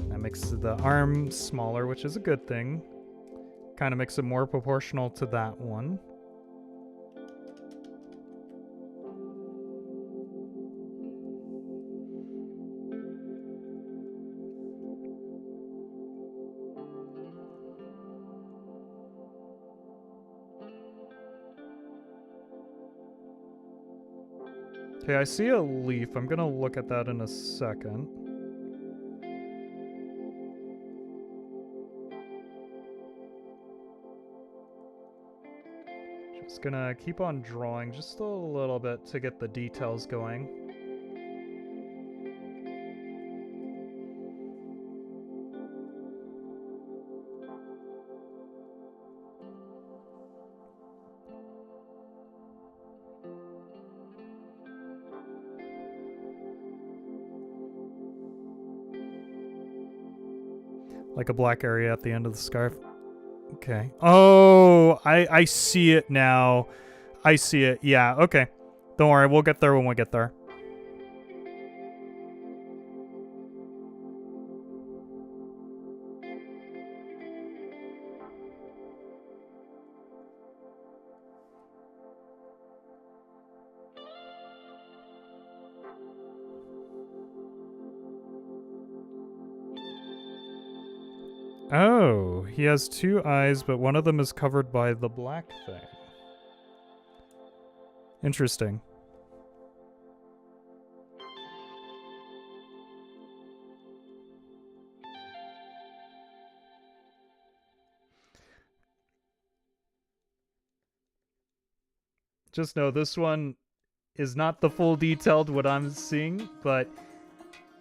That makes the arm smaller, which is a good thing. Kind of makes it more proportional to that one. Okay, I see a leaf. I'm gonna look at that in a second. Just gonna keep on drawing just a little bit to get the details going. Like a black area at the end of the scarf. Okay. Oh, I see it now. I see it. Yeah, okay. Don't worry, we'll get there when we get there. Oh, he has two eyes, but one of them is covered by the black thing. Interesting. Just know this one is not the full detailed what I'm seeing, but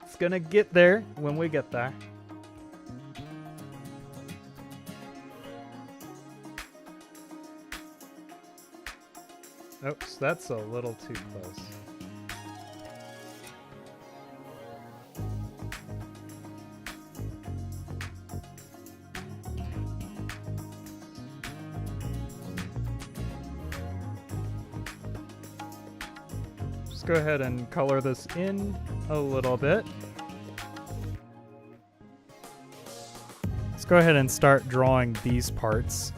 it's gonna get there when we get there. Oops, that's a little too close. Just go ahead and color this in a little bit. Let's go ahead and start drawing these parts.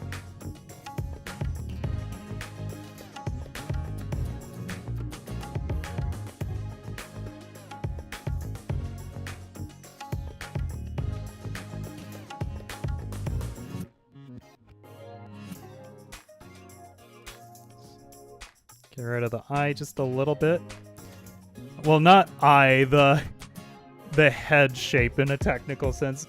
Get rid of the eye just a little bit. Well, not eye, the head shape in a technical sense.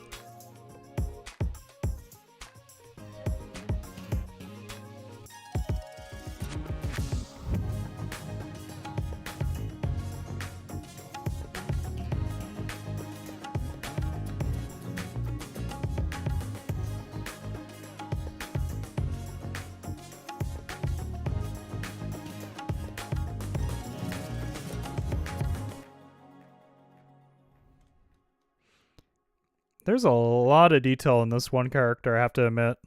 There's a lot of detail in this one character, I have to admit.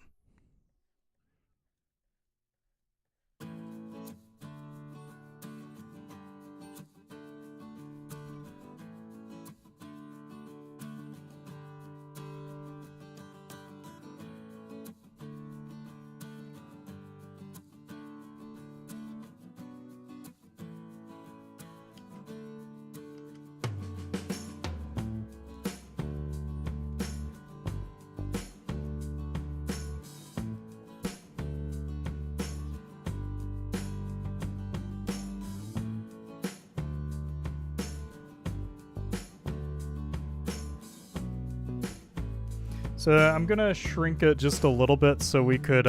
So I'm gonna shrink it just a little bit so we could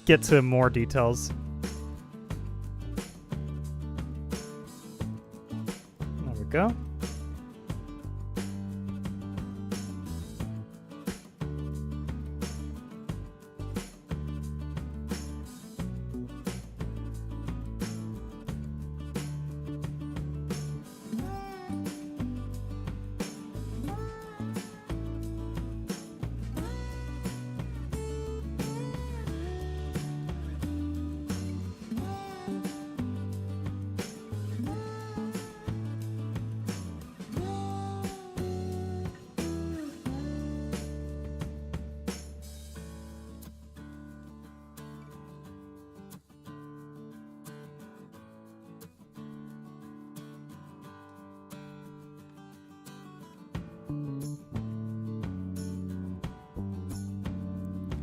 get to more details. There we go.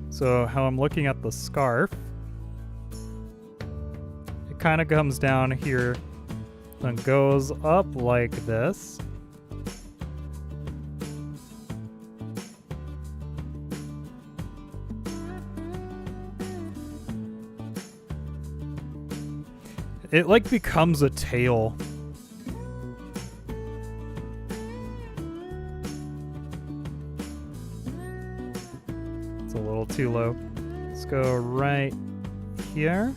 So how I'm looking at the scarf, it kind of comes down here and goes up like this. It like becomes a tail. It's a little too low. Let's go right here.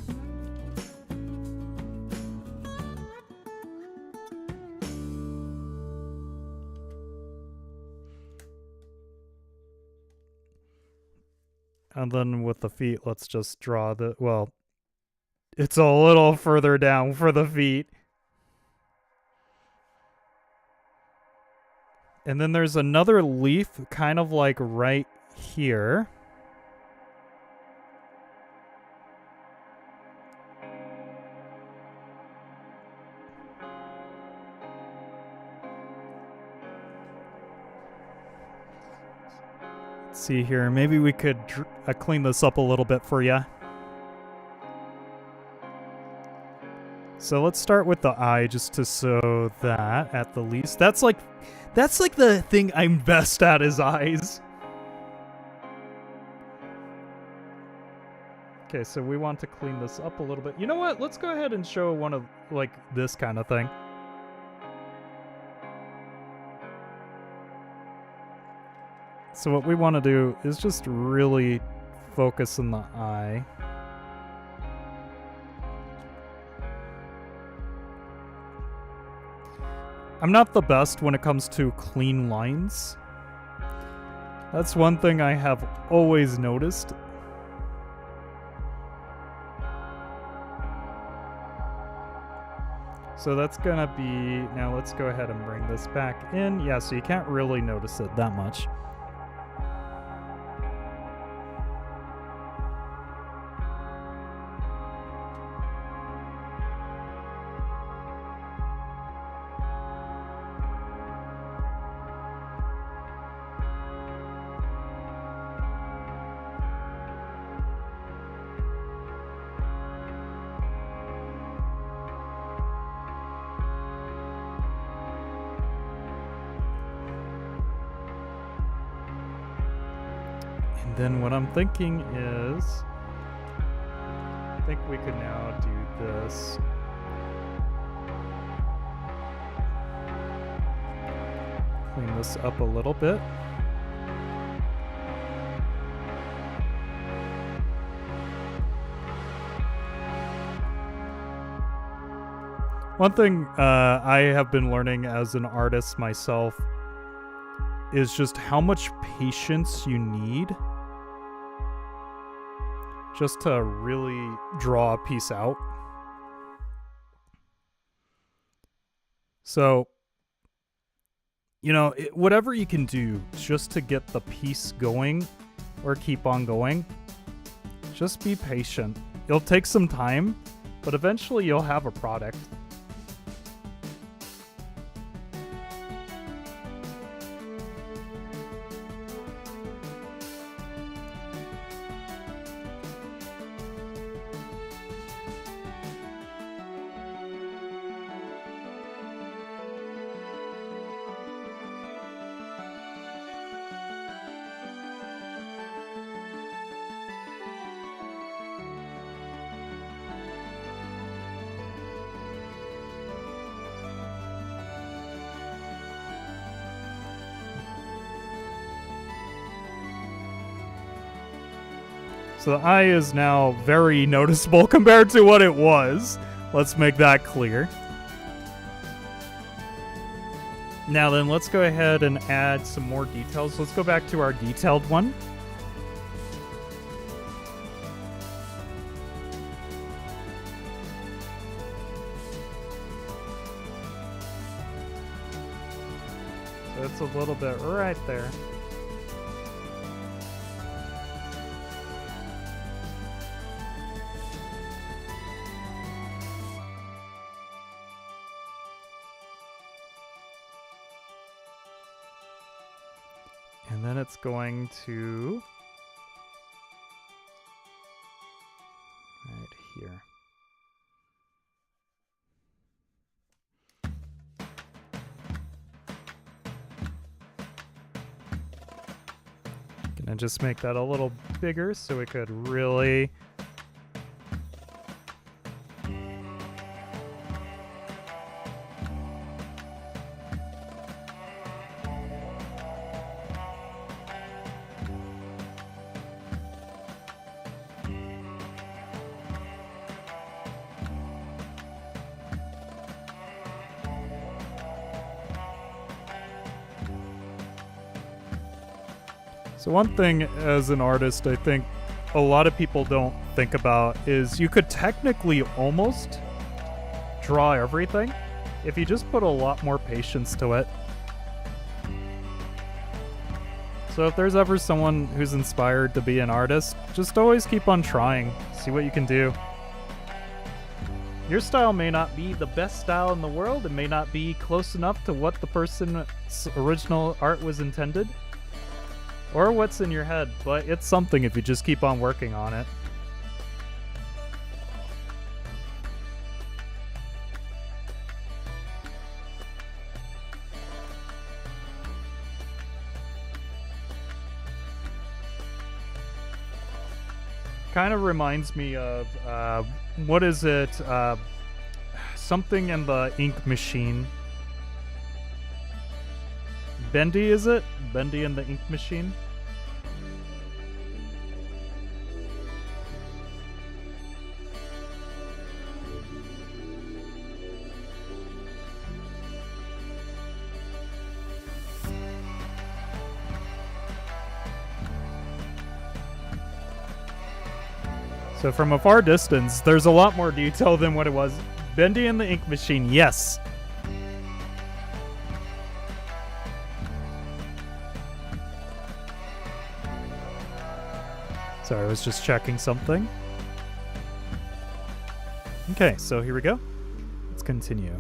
And then with the feet, let's just draw the, well, it's a little further down for the feet. And then there's another leaf kind of like right here. Let's see here. Maybe we could clean this up a little bit for you. So let's start with the eye just to show that at the least. That's like the thing I'm best at is eyes. Okay, so we want to clean this up a little bit. You know what? Let's go ahead and show one of like this kind of thing. So what we want to do is just really focus on the eye. I'm not the best when it comes to clean lines. That's one thing I have always noticed. So that's gonna be, now let's go ahead and bring this back in. Yeah, so you can't really notice it that much. Then what I'm thinking is, I think we could now do this. Clean this up a little bit. One thing I have been learning as an artist myself is just how much patience you need just to really draw a piece out. So, you know, whatever you can do just to get the piece going or keep on going, just be patient. It'll take some time, but eventually you'll have a product. So the eye is now very noticeable compared to what it was. Let's make that clear. Now then, let's go ahead and add some more details. Let's go back to our detailed one. So it's a little bit right there. And then it's going to right here. Gonna just make that a little bigger so we could really So one thing as an artist, I think a lot of people don't think about is you could technically almost draw everything if you just put a lot more patience to it. So if there's ever someone who's inspired to be an artist, just always keep on trying. See what you can do. Your style may not be the best style in the world. It may not be close enough to what the person's original art was intended, or what's in your head, but it's something if you just keep on working on it. Kind of reminds me of, what is it? Something in the ink machine. Bendy, is it? Bendy in the ink machine? So from a far distance, there's a lot more detail than what it was. Bendy and the Ink Machine, yes. Sorry, I was just checking something. Okay, so here we go. Let's continue.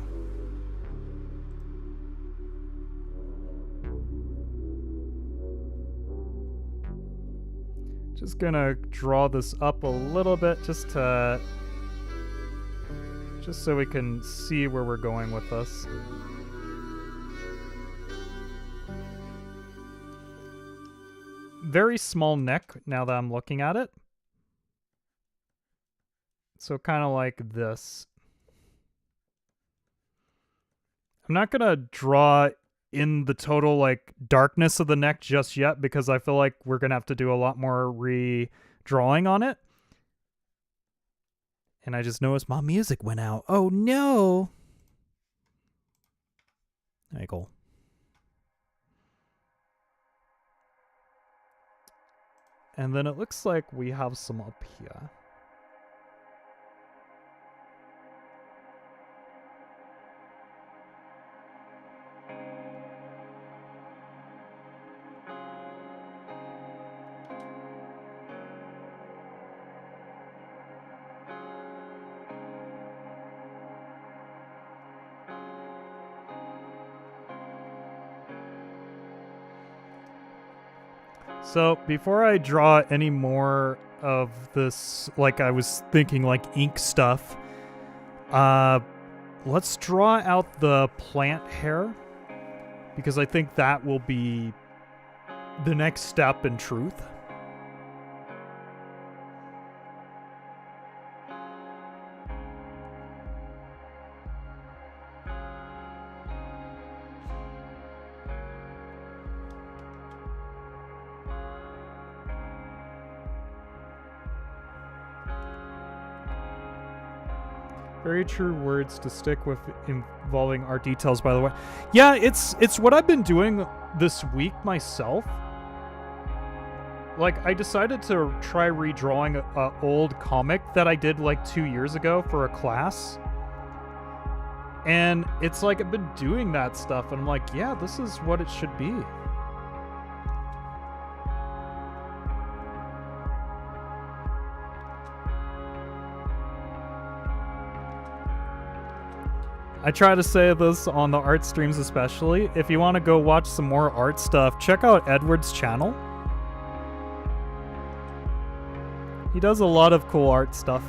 Just gonna draw this up a little bit just so we can see where we're going with this. Very small neck now that I'm looking at it. So kind of like this. I'm not gonna draw in the total like darkness of the neck just yet because I feel like we're gonna have to do a lot more redrawing on it. And I just noticed my music went out. Oh no! Alright, cool. And then it looks like we have some up here. So before I draw any more of this, like I was thinking like ink stuff, let's draw out the plant hair because I think that will be the next step in truth. Very true words to stick with involving art details, by the way. Yeah, it's what I've been doing this week myself. Like, I decided to try redrawing an old comic that I did like 2 years ago for a class. And it's like I've been doing that stuff, and I'm like, yeah, this is what it should be. I try to say this on the art streams especially. If you want to go watch some more art stuff, check out Edward's channel. He does a lot of cool art stuff.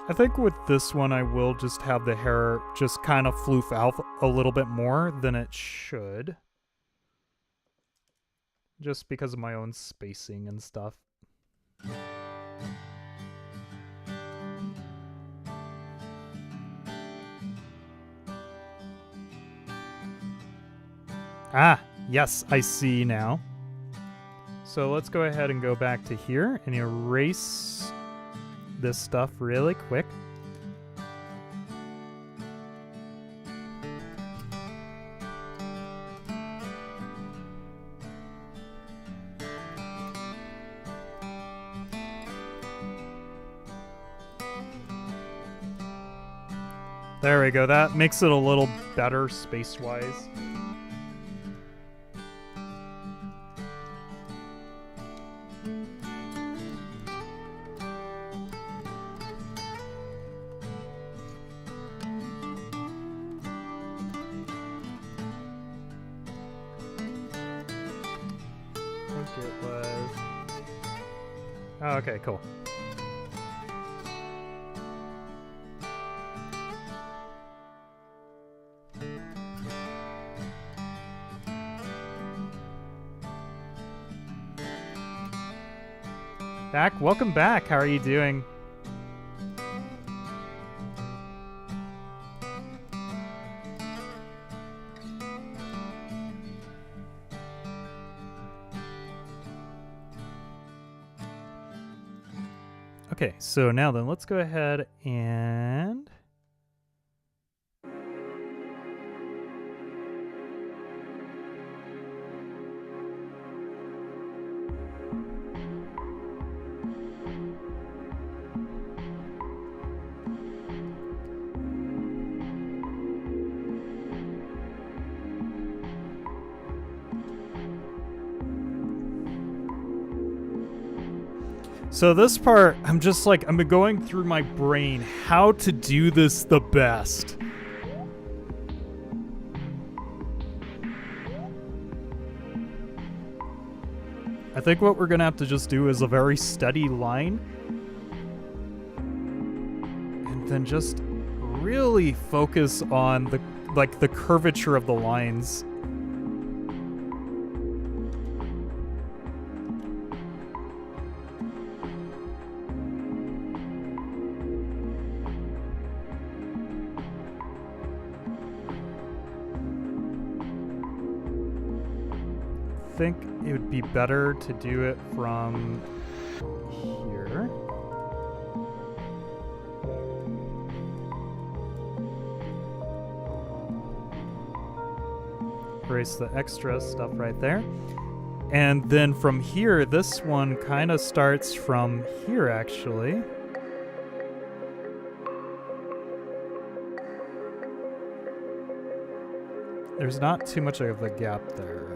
I think with this one, I will just have the hair just kind of floof out a little bit more than it should. Just because of my own spacing and stuff. Ah, yes, I see now. So let's go ahead and go back to here and erase this stuff really quick. There we go. That makes it a little better space-wise. Oh, okay, cool. Back, welcome back. How are you doing? Okay, so now then, let's go ahead and... So this part, I'm just like, I'm going through my brain how to do this the best. I think what we're gonna have to just do is a very steady line. And then just really focus on the curvature of the lines. I think it would be better to do it from here. Erase the extra stuff right there. And then from here, this one kind of starts from here, actually. There's not too much of a gap there.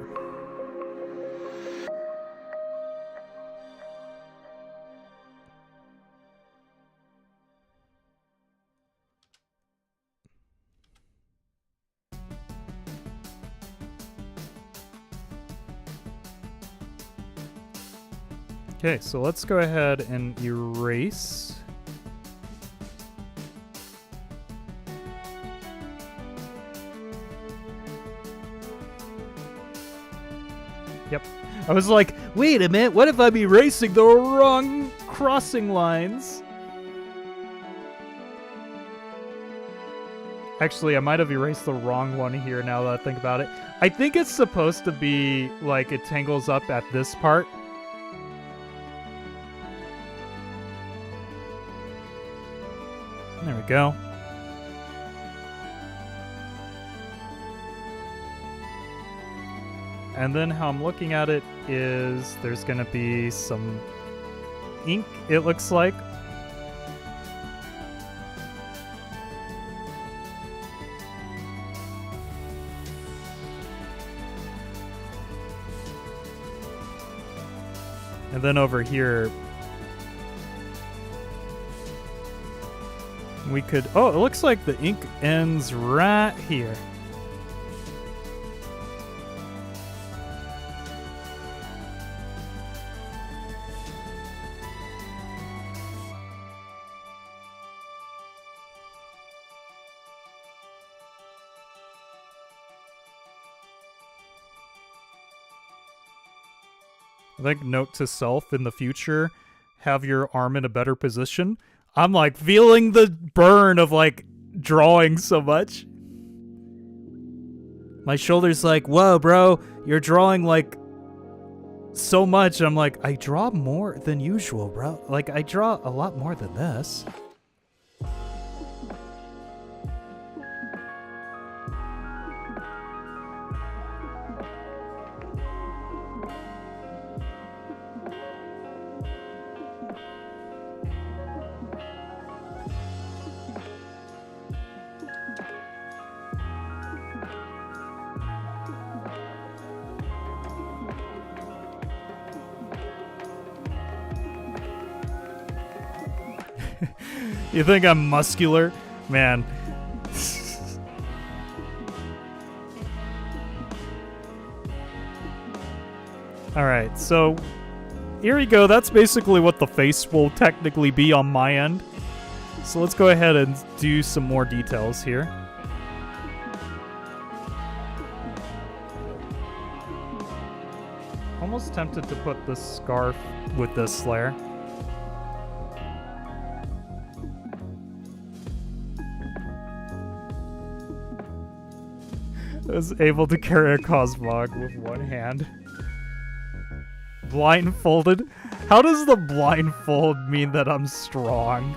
Okay, so let's go ahead and erase. Yep. I was like, wait a minute, what if I'm erasing the wrong crossing lines? Actually, I might have erased the wrong one here now that I think about it. I think it's supposed to be like it tangles up at this part. There we go. And then how I'm looking at it is there's going to be some ink, it looks like. And then over here, we could... Oh, it looks like the ink ends right here. I think note to self in the future, have your arm in a better position. I'm like feeling the burn of like drawing so much. My shoulder's like, whoa, bro, you're drawing like so much. I'm like, I draw more than usual, bro. Like I draw a lot more than this. You think I'm muscular? Man. Alright, so here we go. That's basically what the face will technically be on my end. So let's go ahead and do some more details here. Almost tempted to put the scarf with this layer. is able to carry a Cosmog with one hand. Blindfolded? How does the blindfold mean that I'm strong?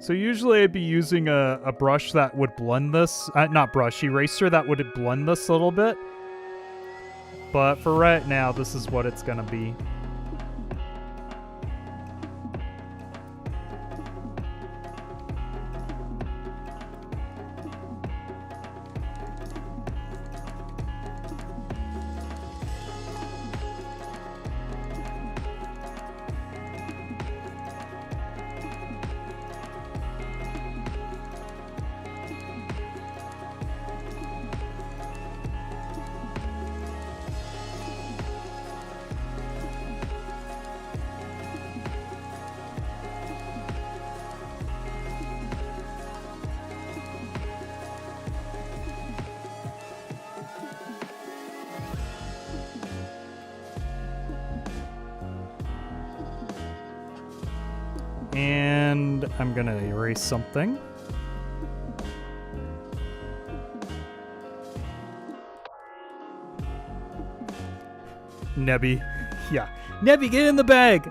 So usually I'd be using a brush that would blend this, not brush, eraser that would blend this a little bit. But for right now, this is what it's gonna be. And I'm gonna erase something. Nebby. Yeah. Nebby, get in the bag!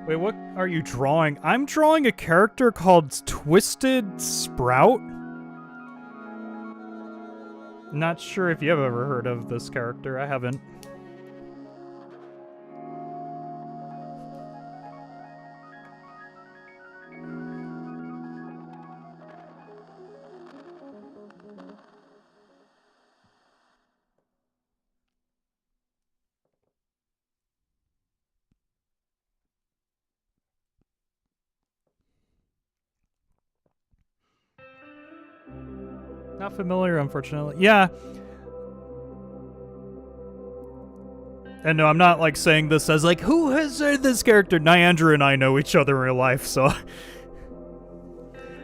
Wait, what are you drawing? I'm drawing a character called Twisted Sprout. Not sure if you've ever heard of this character. I haven't. Not familiar, unfortunately. Yeah. And no, I'm not like saying this as like, who has said this character? Nyandra and I know each other in real life, so...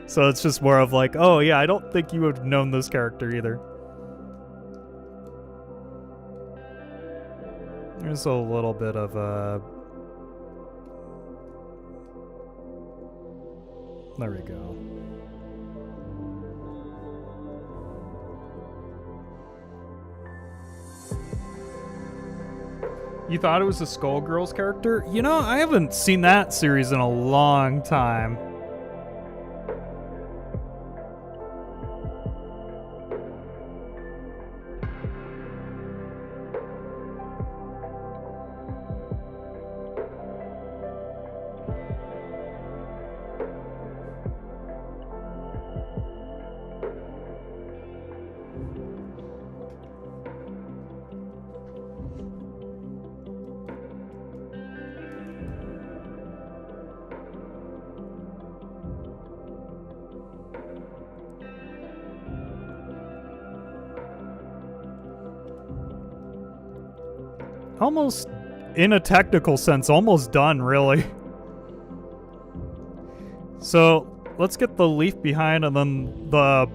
So it's just more of like, oh yeah, I don't think you would have known this character either. There's a little bit of a... There we go. You thought it was a Skullgirls character? You know, I haven't seen that series in a long time. Almost, in a technical sense, almost done, really. So, let's get the leaf behind and then the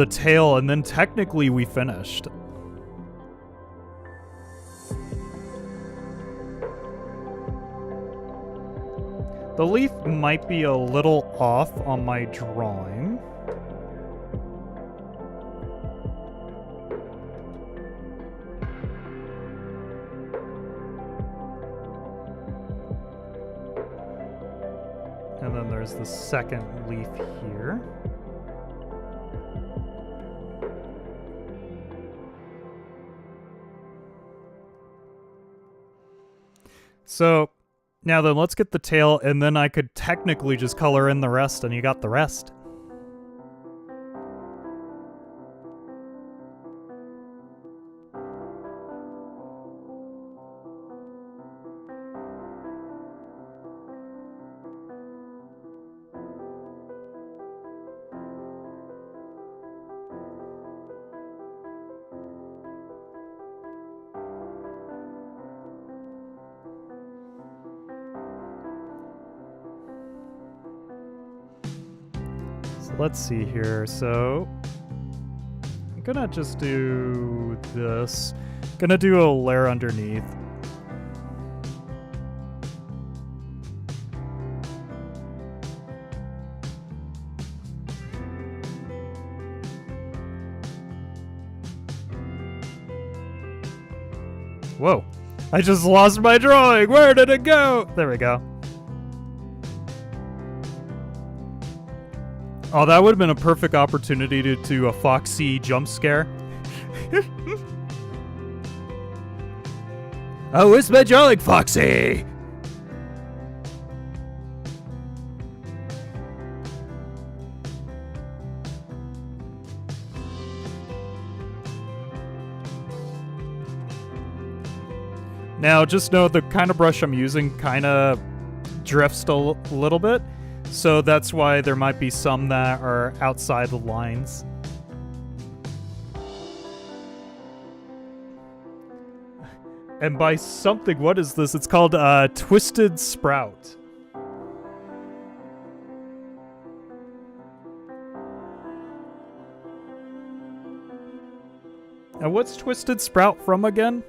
tail, and then technically we finished. The leaf might be a little off on my drawing. And then there's the second leaf here. So, now then, let's get the tail, and then I could technically just color in the rest, and you got the rest. let's see here. So I'm gonna just do this. Gonna do a layer underneath. Whoa. I just lost my drawing. Where did it go? There we go. Oh, that would have been a perfect opportunity to do a Foxy jump scare. Oh, it's my drawing, Foxy! Now, just know the kind of brush I'm using kind of drifts a little bit, so that's why there might be some that are outside the lines. And by something, what is this? It's called Twisted Sprout. And what's Twisted Sprout from again?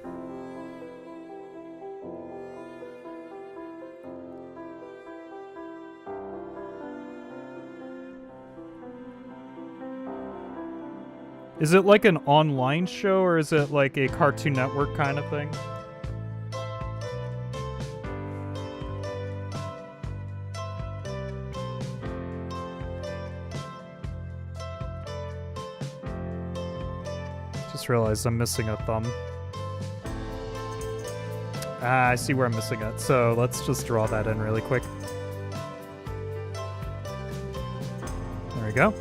Is it like an online show, or is it like a Cartoon Network kind of thing? Just realized I'm missing a thumb. Ah, I see where I'm missing it. So let's just draw that in really quick. There we go.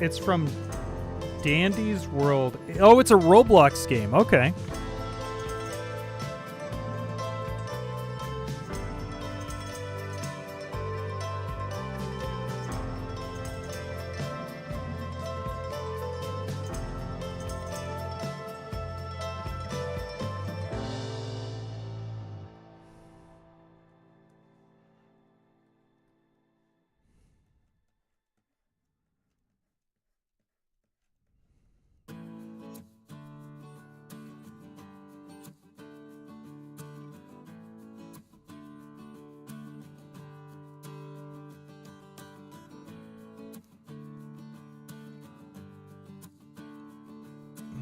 It's from Dandy's World. Oh, it's a Roblox game. Okay.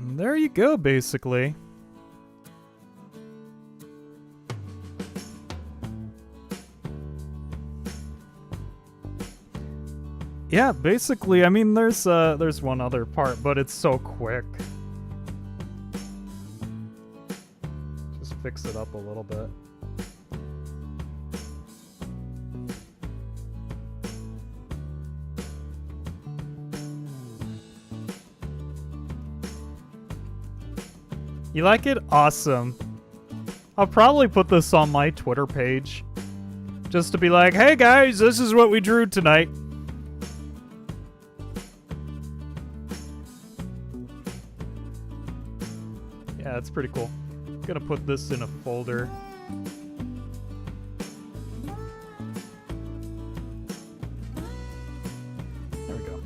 There you go, basically. Yeah, basically, I mean, there's one other part, but it's so quick. Just fix it up a little bit. You like it? Awesome. I'll probably put this on my Twitter page. Just to be like, hey guys, this is what we drew tonight. Yeah, it's pretty cool. I'm gonna put this in a folder. There we go.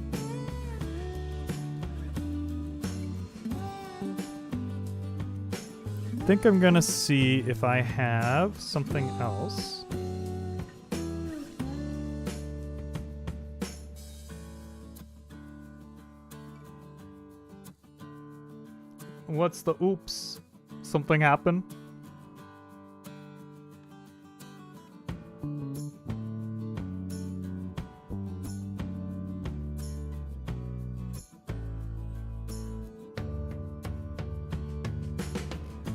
I think I'm gonna see if I have something else. What's the oops? Something happened?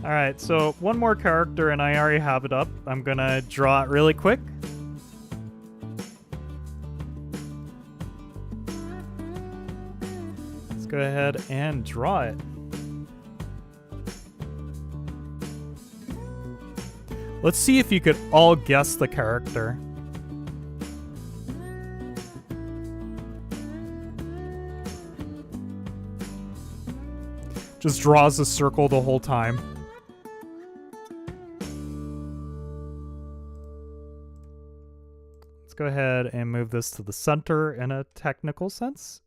Alright, so one more character and I already have it up. I'm gonna draw it really quick. Let's go ahead and draw it. Let's see if you could all guess the character. Just draws a circle the whole time. go ahead and move this to the center in a technical sense.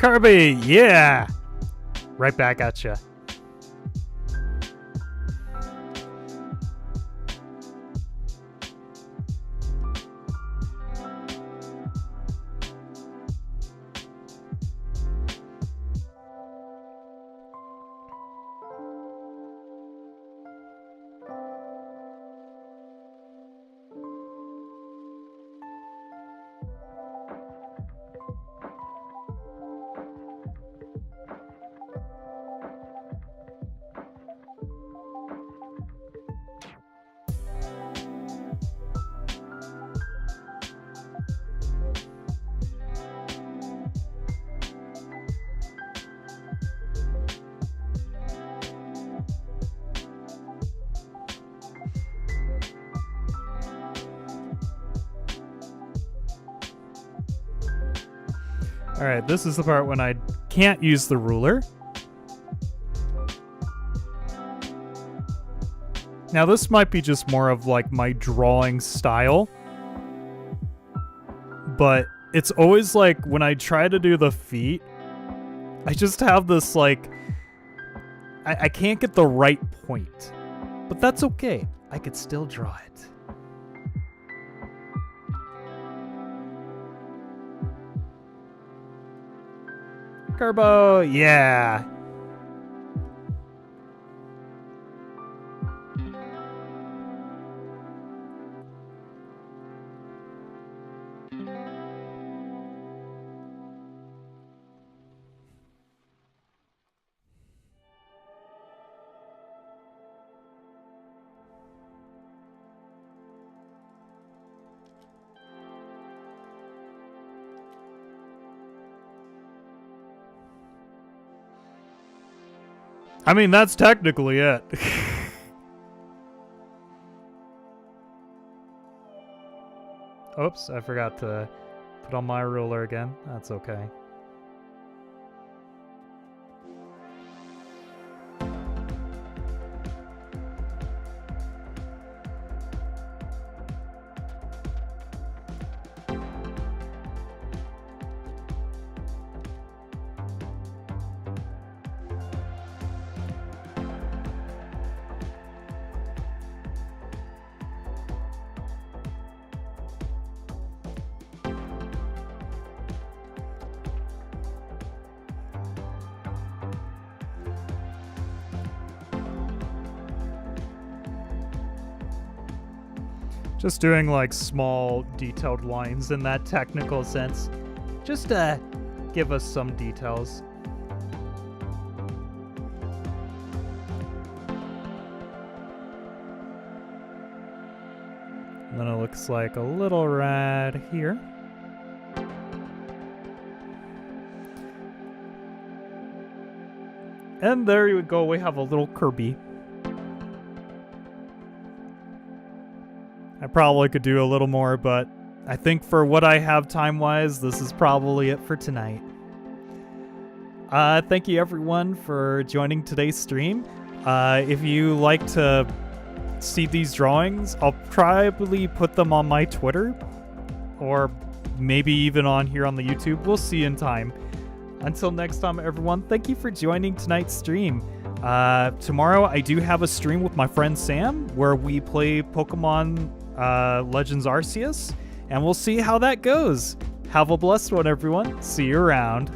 Kirby, yeah! Right back at you. Alright, this is the part when I can't use the ruler. Now this might be just more of like my drawing style. But it's always like when I try to do the feet, I just have this like... I can't get the right point. But that's okay. I could still draw it. Kerbo, yeah. I mean, that's technically it. Oops, I forgot to put on my ruler again. That's okay. Just doing like small detailed lines in that technical sense, just to give us some details. And then it looks like a little rad here. And there you go, we have a little Kirby. I probably could do a little more, but I think for what I have time-wise, this is probably it for tonight. Thank you everyone for joining today's stream. If you like to see these drawings, I'll probably put them on my Twitter, or maybe even on here on the YouTube. We'll see in time. Until next time, everyone, thank you for joining tonight's stream. Tomorrow, I do have a stream with my friend Sam, where we play Pokemon Legends Arceus, and we'll see how that goes. Have a blessed one, everyone. See you around.